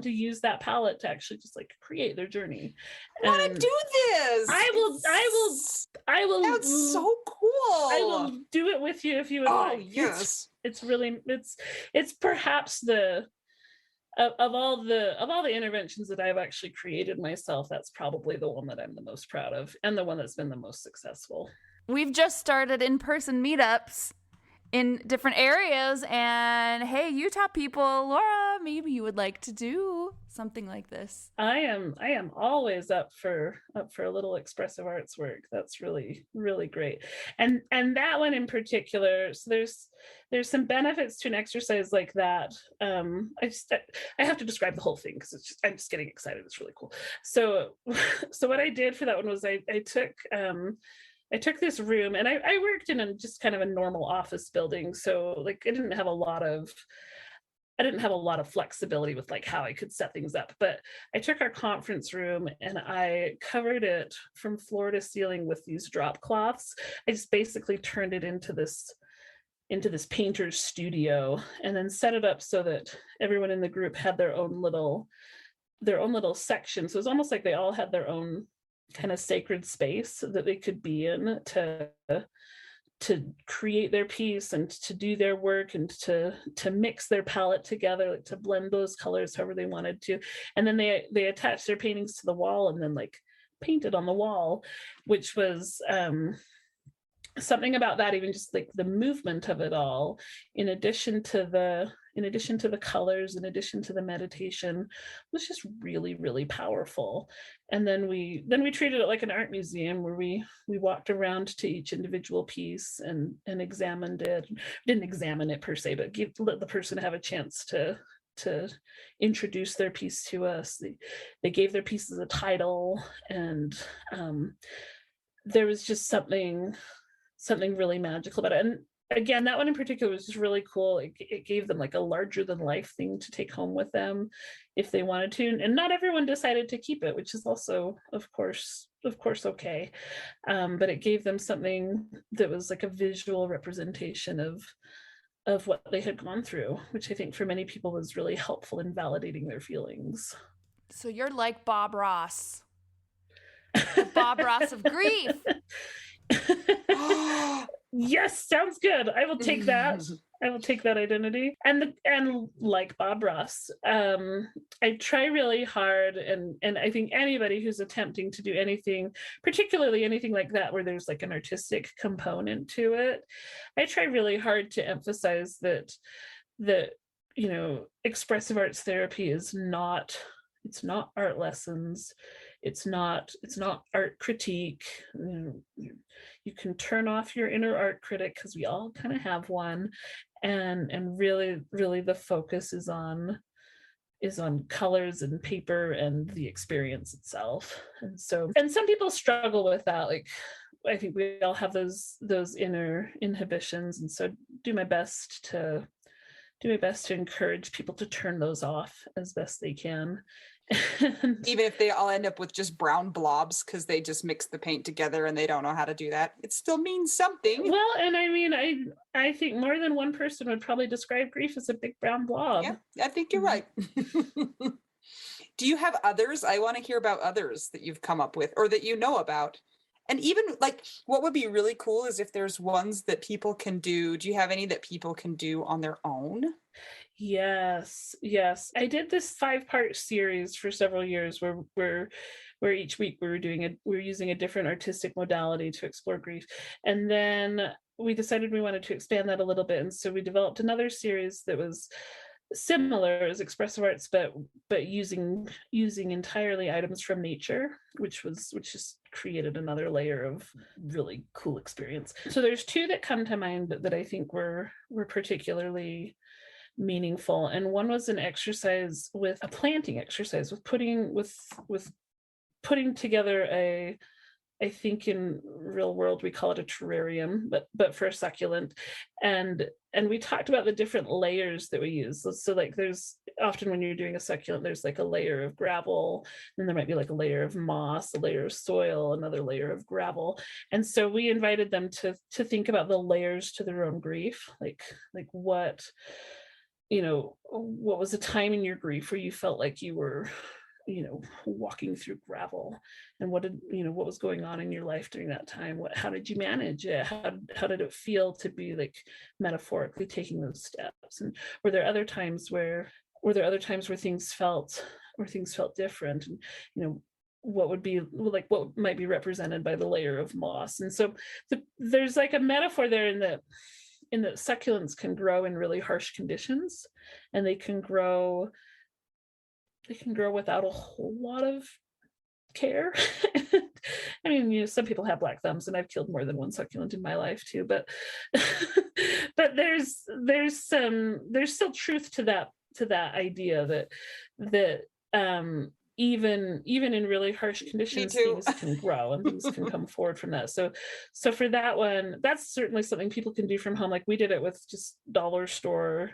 to use that palette to actually just create their journey. I want to do this. I will. That's so cool. I will do it with you if you would like. Oh yes. It's really it's perhaps of all the interventions that I've actually created myself, that's probably the one that I'm the most proud of, and the one that's been the most successful. We've just started in-person meetups, in different areas. And hey, Utah people, Laura, maybe you would like to do something like this. I am always up for a little expressive arts work. That's really, really great. And that one in particular, so there's some benefits to an exercise like that. I have to describe the whole thing because I'm just getting excited. It's really cool. So what I did for that one was I took this room, and I worked in just kind of a normal office building. So like I didn't have a lot of flexibility with like how I could set things up, but I took our conference room and I covered it from floor to ceiling with these drop cloths. I just basically turned it into this painter's studio, and then set it up so that everyone in the group had their own little section. So it was almost like they all had their own kind of sacred space that they could be in to create their piece and to do their work and to mix their palette together, like to blend those colors however they wanted to. And then they attached their paintings to the wall and then like painted on the wall, which was something about that, even just like the movement of it all, in addition to the colors, in addition to the meditation, was just really, really powerful. And then we treated it like an art museum where we walked around to each individual piece and examined it. Didn't examine it per se, but let the person have a chance to introduce their piece to us. They gave their pieces a title, and there was just something really magical about it. And again, that one in particular was just really cool. It gave them like a larger than life thing to take home with them if they wanted to. And not everyone decided to keep it, which is also, of course, okay. But it gave them something that was like a visual representation of what they had gone through, which I think for many people was really helpful in validating their feelings. So you're like Bob Ross. The Bob Ross of grief. Yes, sounds good. I will take that. I will take that identity. And like Bob Ross, I try really hard, and I think anybody who's attempting to do anything, particularly anything like that where there's like an artistic component to it, I try really hard to emphasize that expressive arts therapy is not, it's not art lessons. It's not art critique. You can turn off your inner art critic, because we all kind of have one, and really, really the focus is on colors and paper and the experience itself. And some people struggle with that. Like, I think we all have those inner inhibitions, and so do my best to encourage people to turn those off as best they can. Even if they all end up with just brown blobs because they just mix the paint together and they don't know how to do that, it still means something. Well, and I mean, I think more than one person would probably describe grief as a big brown blob. Yeah, I think you're right. Do you have others? I want to hear about others that you've come up with or that you know about. And even like, what would be really cool is if there's ones that people can do. Do you have any that people can do on their own? Yes. I did this 5-part series for several years where each week we were using a different artistic modality to explore grief. And then we decided we wanted to expand that a little bit. And so we developed another series that was similar as expressive arts, but using entirely items from nature, which just created another layer of really cool experience. So there's 2 that come to mind that I think were particularly meaningful. And one was an exercise with a planting exercise with putting together I think in real world we call it a terrarium, but for a succulent. And we talked about the different layers that we use. So like there's often when you're doing a succulent, there's like a layer of gravel, then there might be like a layer of moss, a layer of soil, another layer of gravel. And so we invited them to think about the layers to their own grief, like what was a time in your grief where you felt like you were walking through gravel, and what was going on in your life during that time? How did you manage it? How did it feel to be like metaphorically taking those steps? And were there other times where things felt different? And what might be represented by the layer of moss? And so there's like a metaphor there in that in that succulents can grow in really harsh conditions, and they can grow without a whole lot of care. I mean, some people have black thumbs, and I've killed more than one succulent in my life too, but but there's still truth to that idea that even in really harsh conditions, things can grow and things can come forward from that. So for that one, that's certainly something people can do from home. Like we did it with just dollar store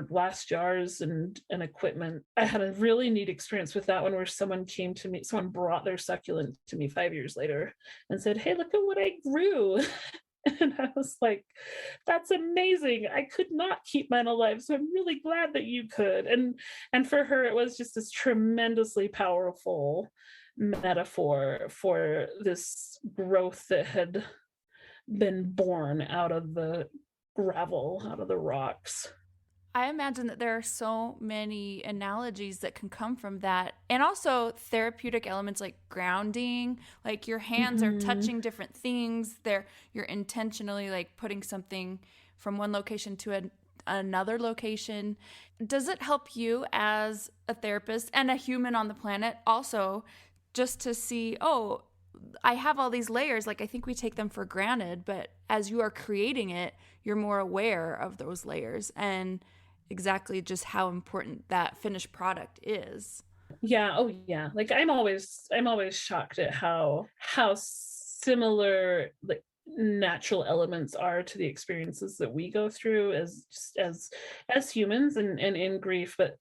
glass jars and equipment. I had a really neat experience with that one where someone brought their succulent to me 5 years later and said, "Hey, look at what I grew." And I was like, "That's amazing. I could not keep mine alive, so I'm really glad that you could." And for her, it was just this tremendously powerful metaphor for this growth that had been born out of the gravel, out of the rocks. I imagine that there are so many analogies that can come from that. And also therapeutic elements like grounding, like your hands are touching different things. You're intentionally like putting something from one location to another location. Does it help you as a therapist and a human on the planet also just to see, oh, I have all these layers, like I think we take them for granted, but as you are creating it, you're more aware of those layers and exactly just how important that finished product is. Yeah. Oh yeah. Like I'm always shocked at how similar like natural elements are to the experiences that we go through as humans and in grief, but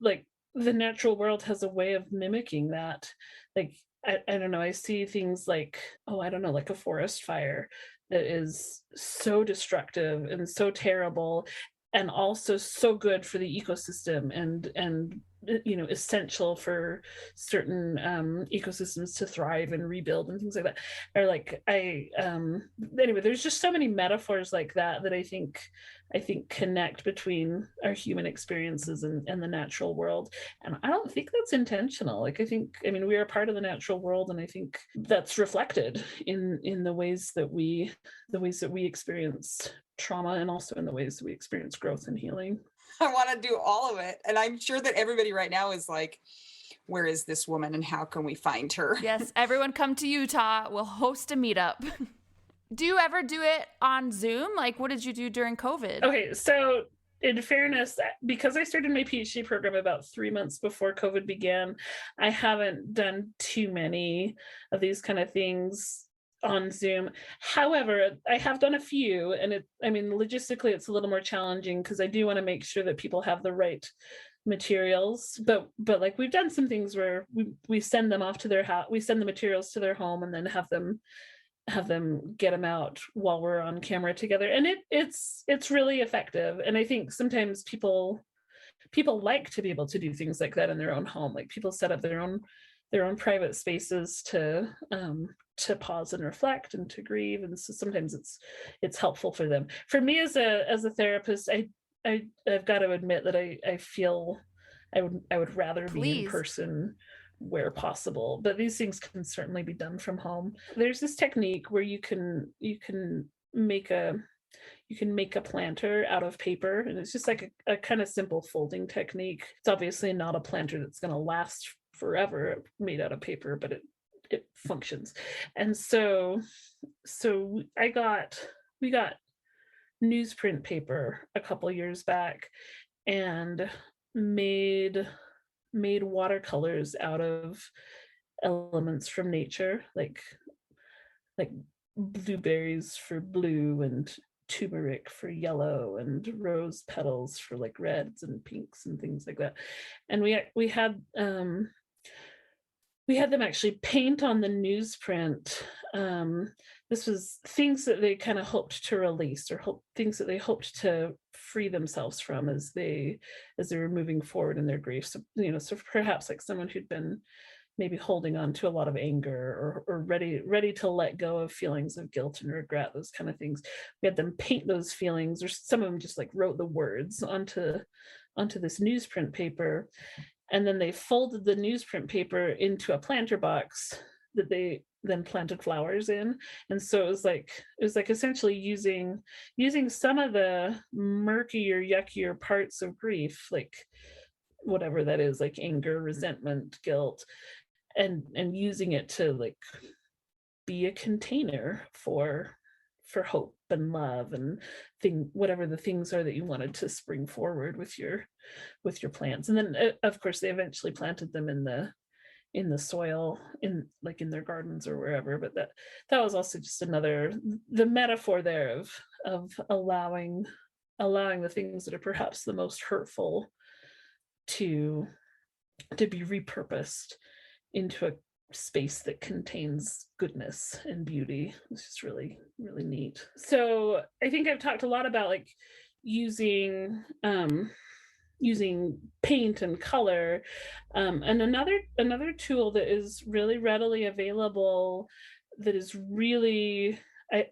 like the natural world has a way of mimicking that. Like I don't know, I see things like, I don't know, like a forest fire that is so destructive and so terrible and also so good for the ecosystem and essential for certain ecosystems to thrive and rebuild and things like that. Or like anyway, there's just so many metaphors like that I think connect between our human experiences and the natural world. And I don't think that's intentional. Like I mean we are part of the natural world, and I think that's reflected in the ways that we experience trauma, and also in the ways that we experience growth and healing. I want to do all of it. And I'm sure that everybody right now is like, where is this woman and how can we find her? Yes, everyone come to Utah. We'll host a meetup. Do you ever do it on Zoom? Like, what did you do during COVID? Okay, so in fairness, because I started my PhD program about 3 months before COVID began, I haven't done too many of these kind of things on Zoom. However, I have done a few, and logistically it's a little more challenging because I do want to make sure that people have the right materials. But like we've done some things where we send them off to their house, we send the materials to their home, and then have them get them out while we're on camera together, and it's really effective. And I think sometimes people like to be able to do things like that in their own home. Like people set up their own private spaces to pause and reflect and to grieve, and so sometimes it's helpful for them. For me as a therapist, I've got to admit that I feel I would rather be in person where possible, but these things can certainly be done from home. There's this technique where you can make a planter out of paper, and it's just like a kind of simple folding technique. It's obviously not a planter that's going to last forever made out of paper, but it functions. And so we got newsprint paper a couple years back and made watercolors out of elements from nature, like blueberries for blue and turmeric for yellow and rose petals for like reds and pinks and things like that. And we had them actually paint on the newsprint. This was things that they kind of hoped to release, or things that they hoped to free themselves from as they were moving forward in their grief. So so perhaps like someone who'd been maybe holding on to a lot of anger or ready to let go of feelings of guilt and regret, those kind of things. We had them paint those feelings, or some of them just like wrote the words onto this newsprint paper. And then they folded the newsprint paper into a planter box that they then planted flowers in. And so it was like essentially using some of the murkier, yuckier parts of grief, like whatever that is, like anger, resentment, guilt, and using it to like be a container for hope and love and whatever the things are that you wanted to spring forward with your plants. And then of course they eventually planted them in the soil in their gardens or wherever. But that was also just the metaphor there of allowing the things that are perhaps the most hurtful to be repurposed into a space that contains goodness and beauty. It's just really, really neat. So I think I've talked a lot about like using paint and color, and another tool that is really readily available that is really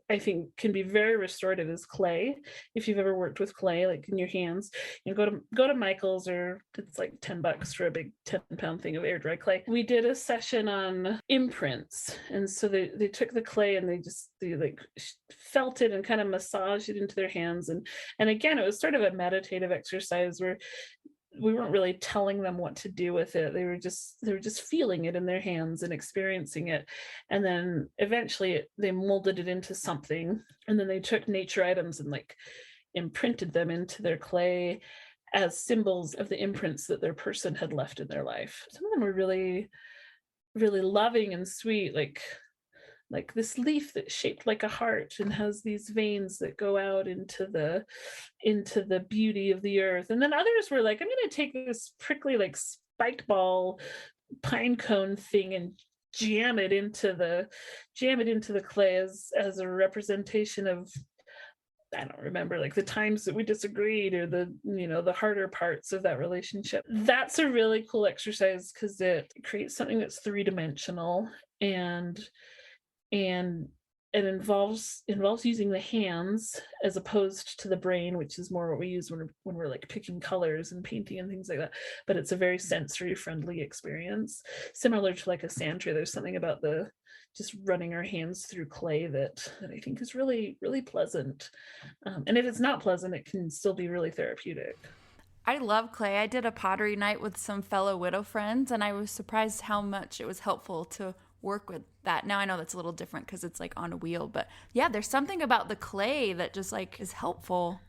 I think can be very restorative is clay. If you've ever worked with clay, like in your hands, go to Michael's, or it's like $10 for a big 10-pound thing of air dry clay. We did a session on imprints, and so they took the clay and they like felt it and kind of massaged it into their hands, and again it was sort of a meditative exercise where we weren't really telling them what to do with it. They were just feeling it in their hands and experiencing it. And then eventually they molded it into something. And then they took nature items and like imprinted them into their clay as symbols of the imprints that their person had left in their life. Some of them were really, really loving and sweet, like this leaf that's shaped like a heart and has these veins that go out into the beauty of the earth. And then others were like, I'm going to take this prickly like spiked ball pine cone thing and jam it into the clay as a representation of, I don't remember, like the times that we disagreed or the harder parts of that relationship. That's a really cool exercise because it creates something that's three-dimensional and it involves using the hands as opposed to the brain, which is more what we use when we're like picking colors and painting and things like that. But it's a very sensory friendly experience, similar to like a sand tray. There's something about just running our hands through clay that I think is really, really pleasant. And if it's not pleasant, it can still be really therapeutic. I love clay. I did a pottery night with some fellow widow friends, and I was surprised how much it was helpful to work with that. Now I know that's a little different because it's like on a wheel, but yeah, there's something about the clay that just like is helpful.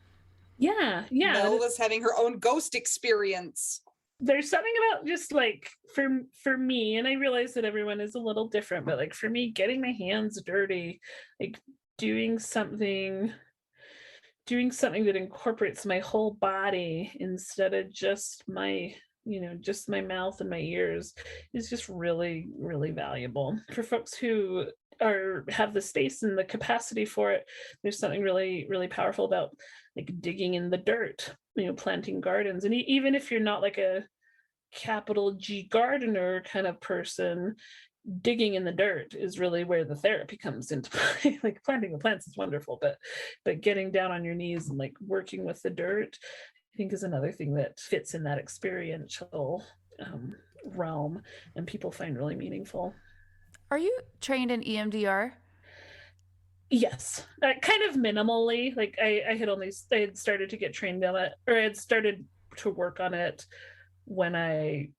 Yeah. Mel was having her own ghost experience. There's something about just like for me, and I realize that everyone is a little different, but like for me, getting my hands dirty, like doing something that incorporates my whole body instead of just my mouth and my ears is just really, really valuable. For folks who have the space and the capacity for it, there's something really, really powerful about like digging in the dirt, planting gardens. And even if you're not like a capital G gardener kind of person, digging in the dirt is really where the therapy comes into play. Like planting the plants is wonderful, but getting down on your knees and like working with the dirt, I think, is another thing that fits in that experiential realm and people find really meaningful. Are you trained in EMDR? Yes, kind of minimally. Like I had started to get trained on it, or I had started to work on it when I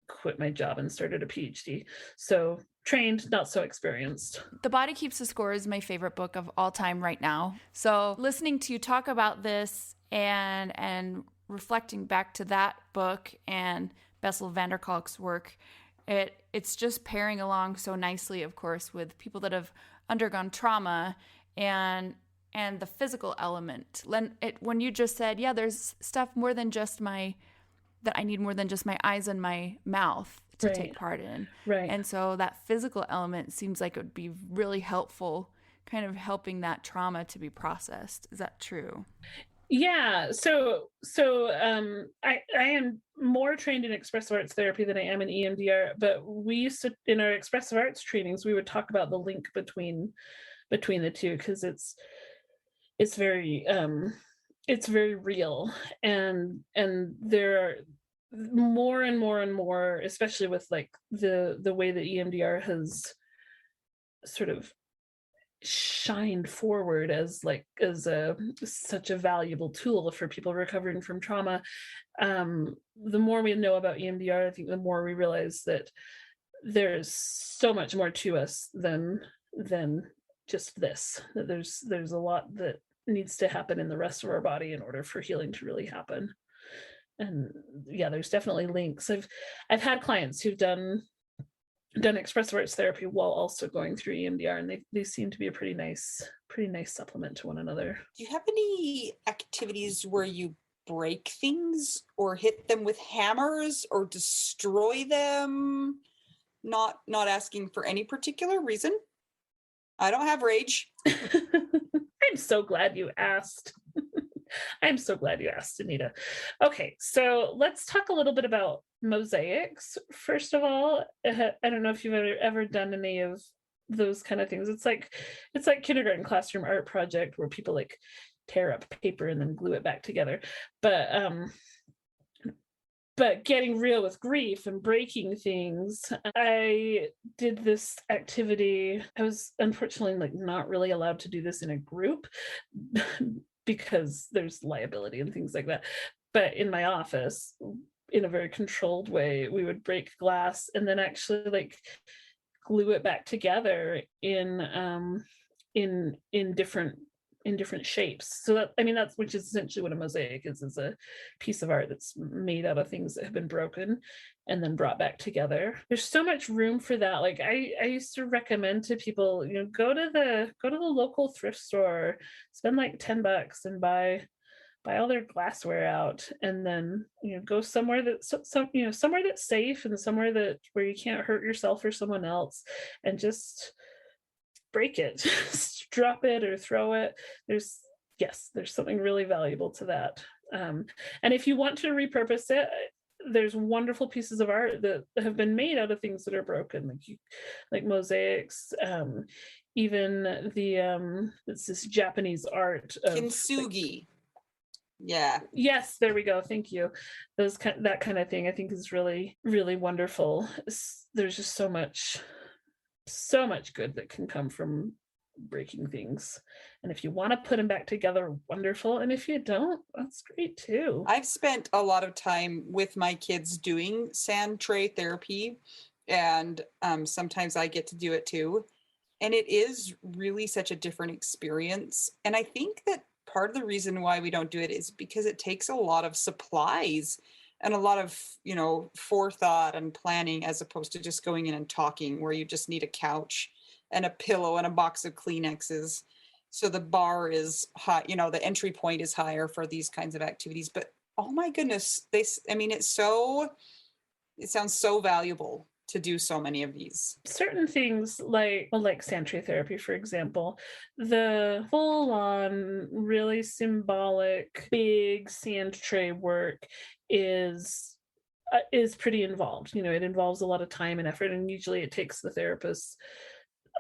quit my job and started a PhD. So trained, not so experienced. The Body Keeps the Score is my favorite book of all time right now. So listening to you talk about this and reflecting back to that book and Bessel van der Kolk's work, it's just pairing along so nicely, of course, with people that have undergone trauma and the physical element. When you just said, yeah, there's stuff that I need more than just my eyes and my mouth to take part in. Right. And so that physical element seems like it would be really helpful, kind of helping that trauma to be processed. Is that true? Yeah. So I am more trained in expressive arts therapy than I am in EMDR, but we used to, in our expressive arts trainings, we would talk about the link between the two, because it's very real, and there are more and more and more, especially with like the way that EMDR sort of shined forward as such a valuable tool for people recovering from trauma. The more we know about EMDR, I think the more we realize that there's so much more to us than just this, that there's a lot that needs to happen in the rest of our body in order for healing to really happen. And yeah, there's definitely links. I've had clients who've done expressive arts therapy while also going through EMDR, and they seem to be a pretty nice supplement to one another. Do you have any activities where you break things or hit them with hammers or destroy them? Not asking for any particular reason. I don't have rage. I'm so glad you asked. I'm so glad you asked, Anita. Okay, so let's talk a little bit about mosaics. First of all, I don't know if you've ever done any of those kind of things. It's like kindergarten classroom art project where people like tear up paper and then glue it back together. But getting real with grief and breaking things, I did this activity. I was unfortunately not really allowed to do this in a group because there's liability and things like that. But in my office, in a very controlled way, we would break glass and then actually glue it back together in different shapes. So that's which is essentially what a mosaic is a piece of art that's made out of things that have been broken and then brought back together. There's so much room for that. I used to recommend to people, go to the local thrift store, spend $10 and buy all their glassware out, and then go somewhere that's somewhere that's safe and somewhere where you can't hurt yourself or someone else, and just break it. Drop it or throw it. There's something really valuable to that. And if you want to repurpose it, there's wonderful pieces of art that have been made out of things that are broken, like mosaics. Even it's this Japanese art of kintsugi. Yeah. Yes, there we go. Thank you. That kind of thing I think is really, really wonderful. There's just so much good that can come from breaking things, and if you want to put them back together, wonderful, and if you don't, that's great too. I've spent a lot of time with my kids doing sand tray therapy, and sometimes I get to do it too, and it is really such a different experience. And I think that part of the reason why we don't do it is because it takes a lot of supplies and a lot of forethought and planning, as opposed to just going in and talking, where you just need a couch and a pillow and a box of Kleenexes. So the bar is high, the entry point is higher for these kinds of activities. But oh my goodness, it sounds so valuable to do so many of these. Certain things like sand tray therapy, for example, the full-on, really symbolic, big sand tray work is pretty involved. It involves a lot of time and effort, and usually it takes the therapist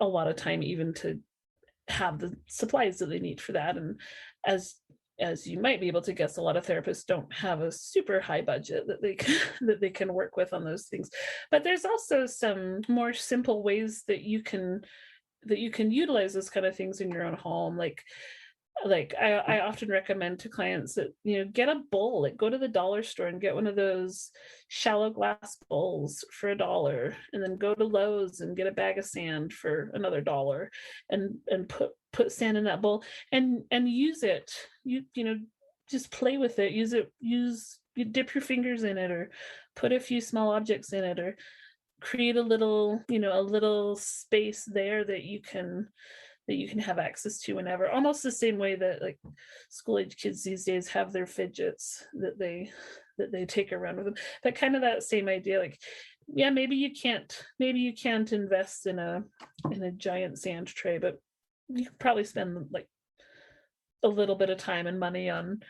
a lot of time even to have the supplies that they need for that. And as you might be able to guess, a lot of therapists don't have a super high budget that they can work with on those things. But there's also some more simple ways that you can utilize those kind of things in your own home. I often recommend to clients that, get a bowl, go to the dollar store and get one of those shallow glass bowls for $1, and then go to Lowe's and get a bag of sand for another $1, and put sand in that bowl and use it. Just play with it. You dip your fingers in it, or put a few small objects in it, or create a little space there that you can have access to whenever. Almost the same way that school age kids these days have their fidgets that they take around with them. That same idea. Maybe you can't invest in a giant sand tray, but you could probably spend a little bit of time and money on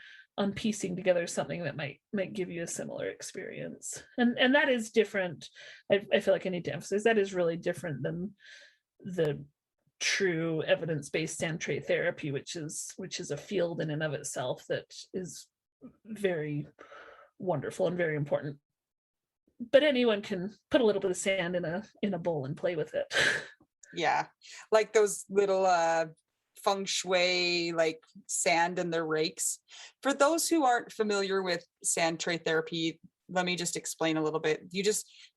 piecing together something that might give you a similar experience. And that is different. I feel like I need to emphasize that is really different than the true evidence-based sand tray therapy, which is a field in and of itself that is very wonderful and very important. But anyone can put a little bit of sand in a bowl and play with it. Yeah. Like those little feng shui, like sand in their rakes. For those who aren't familiar with sand tray therapy, let me just explain a little bit.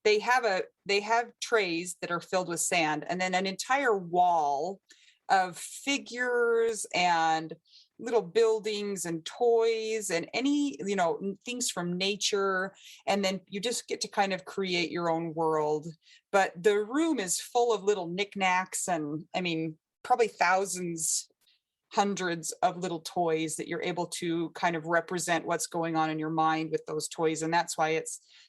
They have trays that are filled with sand, and then an entire wall of figures and little buildings and toys and any, things from nature. And then you just get to kind of create your own world. But the room is full of little knickknacks and, I mean, probably thousands, hundreds of little toys that you're able to kind of represent what's going on in your mind with those toys. And that's why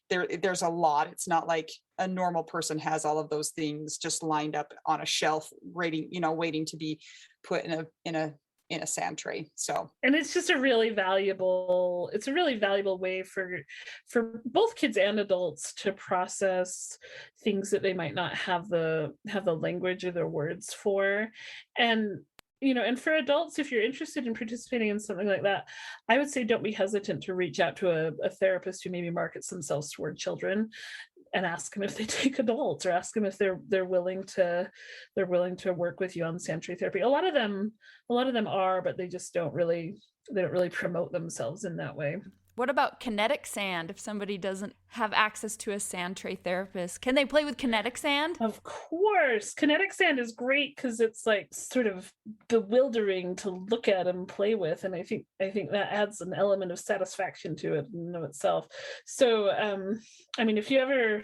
there's a lot. It's not like a normal person has all of those things just lined up on a shelf waiting to be put in a sand tray. So, and it's just a really valuable way for both kids and adults to process things that they might not have the language or the words for. And and for adults, if you're interested in participating in something like that, I would say don't be hesitant to reach out to a therapist who maybe markets themselves toward children, and ask them if they take adults, or ask them if they're willing to work with you on sand tray therapy. A lot of them are, but they just don't really promote themselves in that way. What about kinetic sand? If somebody doesn't have access to a sand tray therapist, can they play with kinetic sand? Of course. Kinetic sand is great because it's like sort of bewildering to look at and play with. And I think that adds an element of satisfaction to it in and of itself. So, I mean, if you ever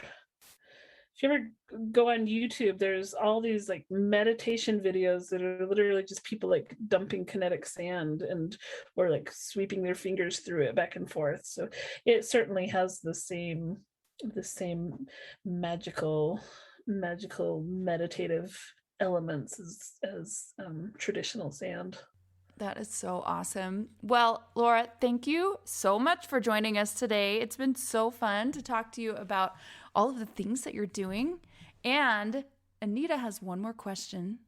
go on YouTube, there's all these like meditation videos that are literally just people like dumping kinetic sand or like sweeping their fingers through it back and forth. So it certainly has the same magical meditative elements as traditional sand. That is so awesome. Well, Laura, thank you so much for joining us today. It's been so fun to talk to you about all of the things that you're doing. And Anita has one more question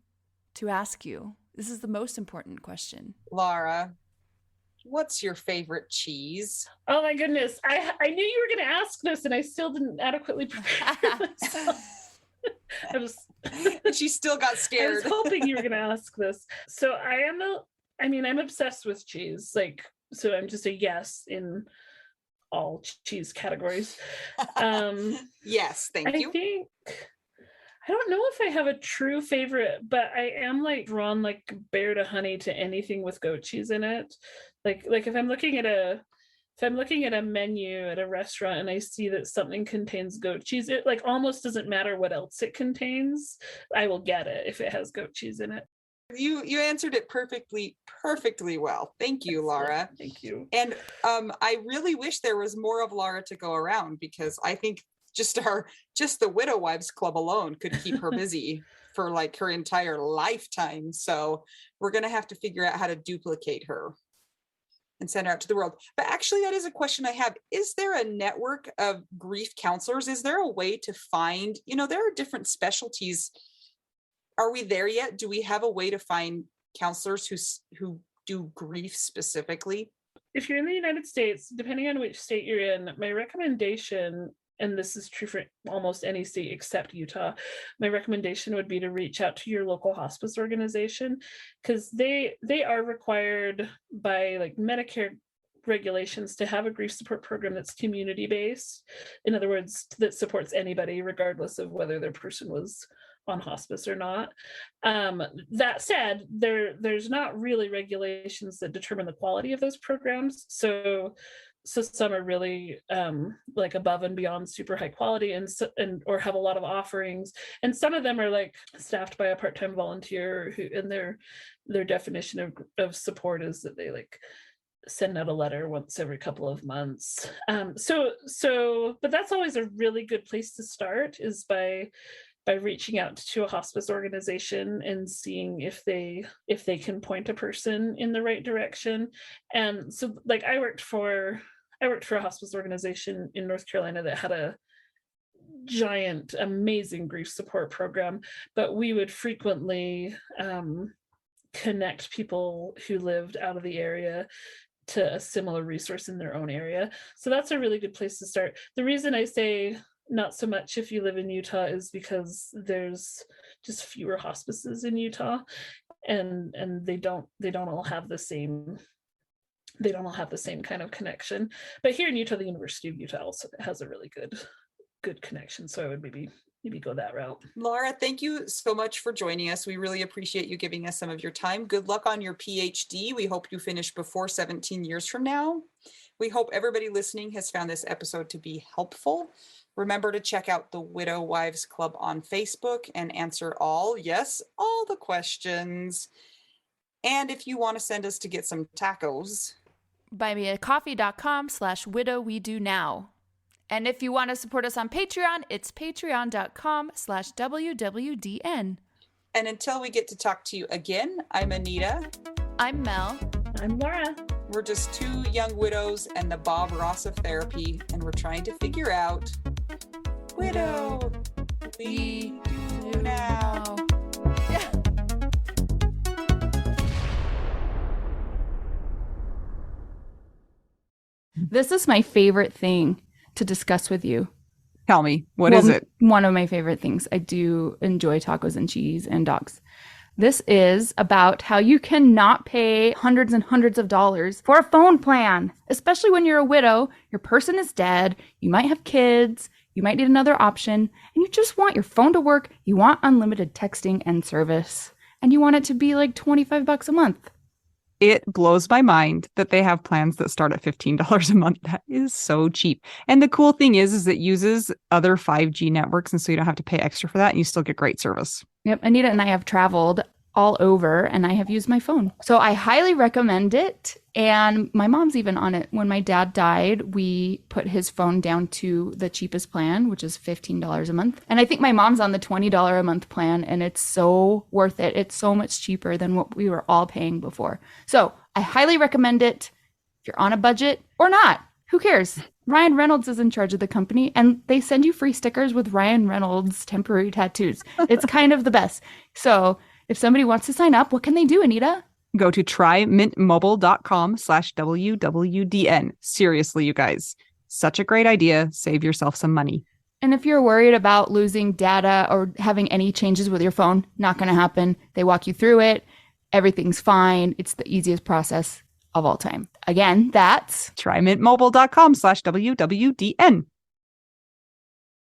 to ask you. This is the most important question. Laura, what's your favorite cheese? Oh my goodness. I knew you were going to ask this, and I still didn't adequately prepare myself. She still got scared. I was hoping you were going to ask this. So I'm obsessed with cheese. So I'm just a yes in all cheese categories. Yes, thank you. I don't know if I have a true favorite, but I am like drawn like bear to honey to anything with goat cheese in it. Like if I'm looking at a menu at a restaurant and I see that something contains goat cheese, it like almost doesn't matter what else it contains. I will get it if it has goat cheese in it. You answered it perfectly well. Thank you, Laura. Thank you. And I really wish there was more of Laura to go around, because I think just the Widow Wives Club alone could keep her busy for like her entire lifetime. So we're going to have to figure out how to duplicate her and send her out to the world. But actually, that is a question I have. Is there a network of grief counselors? Is there a way to find, there are different specialties. Are we there yet? Do we have a way to find counselors who do grief specifically? If you're in the United States, depending on which state you're in, my recommendation, and this is true for almost any state except Utah, my recommendation would be to reach out to your local hospice organization, because they are required by like Medicare regulations to have a grief support program that's community based. In other words, that supports anybody regardless of whether their person was on hospice or not. That said, there's not really regulations that determine the quality of those programs. So some are really like above and beyond super high quality and or have a lot of offerings, and some of them are like staffed by a part-time volunteer who, and their definition of support is that they like send out a letter once every couple of months. But that's always a really good place to start, is by reaching out to a hospice organization and seeing if they can point a person in the right direction. And so like I worked for a hospice organization in North Carolina that had a giant, amazing grief support program, but we would frequently connect people who lived out of the area to a similar resource in their own area. So that's a really good place to start. The reason I say not so much if you live in Utah is because there's just fewer hospices in Utah, and they don't all have the same kind of connection. But here in Utah, the University of Utah also has a really good connection, so I would maybe go that route. Laura, thank you so much for joining us. We really appreciate you giving us some of your time. Good luck on your PhD. We hope you finish before 17 years from now. We hope everybody listening has found this episode to be helpful. Remember to check out the Widow Wives Club on Facebook and answer all the questions. And if you want to send us to get some tacos, buymeacoffee.com/widow-we-do-now. And if you want to support us on Patreon, it's patreon.com/WWDN. And until we get to talk to you again, I'm Anita. I'm Mel. I'm Laura. We're just two young widows and the Bob Ross of therapy, and we're trying to figure out, widow, we do now. Yeah. This is my favorite thing to discuss with you. Tell me, what is it? One of my favorite things. I do enjoy tacos and cheese and dogs. This is about how you cannot pay hundreds and hundreds of dollars for a phone plan, especially when you're a widow, your person is dead, you might have kids, you might need another option, and you just want your phone to work, you want unlimited texting and service, and you want it to be like $25 a month. It blows my mind that they have plans that start at $15 a month. That is so cheap. And the cool thing is it uses other 5G networks, and so you don't have to pay extra for that, and you still get great service. Yep, Anita and I have traveled all over, and I have used my phone. So I highly recommend it. And my mom's even on it. When my dad died, we put his phone down to the cheapest plan, which is $15 a month. And I think my mom's on the $20 a month plan, and it's so worth it. It's so much cheaper than what we were all paying before. So I highly recommend it. If you're on a budget or not, who cares? Ryan Reynolds is in charge of the company, and they send you free stickers with Ryan Reynolds temporary tattoos. It's kind of the best. So if somebody wants to sign up, what can they do, Anita? Go to trymintmobile.com/WWDN. Seriously, you guys, such a great idea. Save yourself some money. And if you're worried about losing data or having any changes with your phone, not going to happen. They walk you through it. Everything's fine. It's the easiest process of all time. Again, that's trymintmobile.com/WWDN.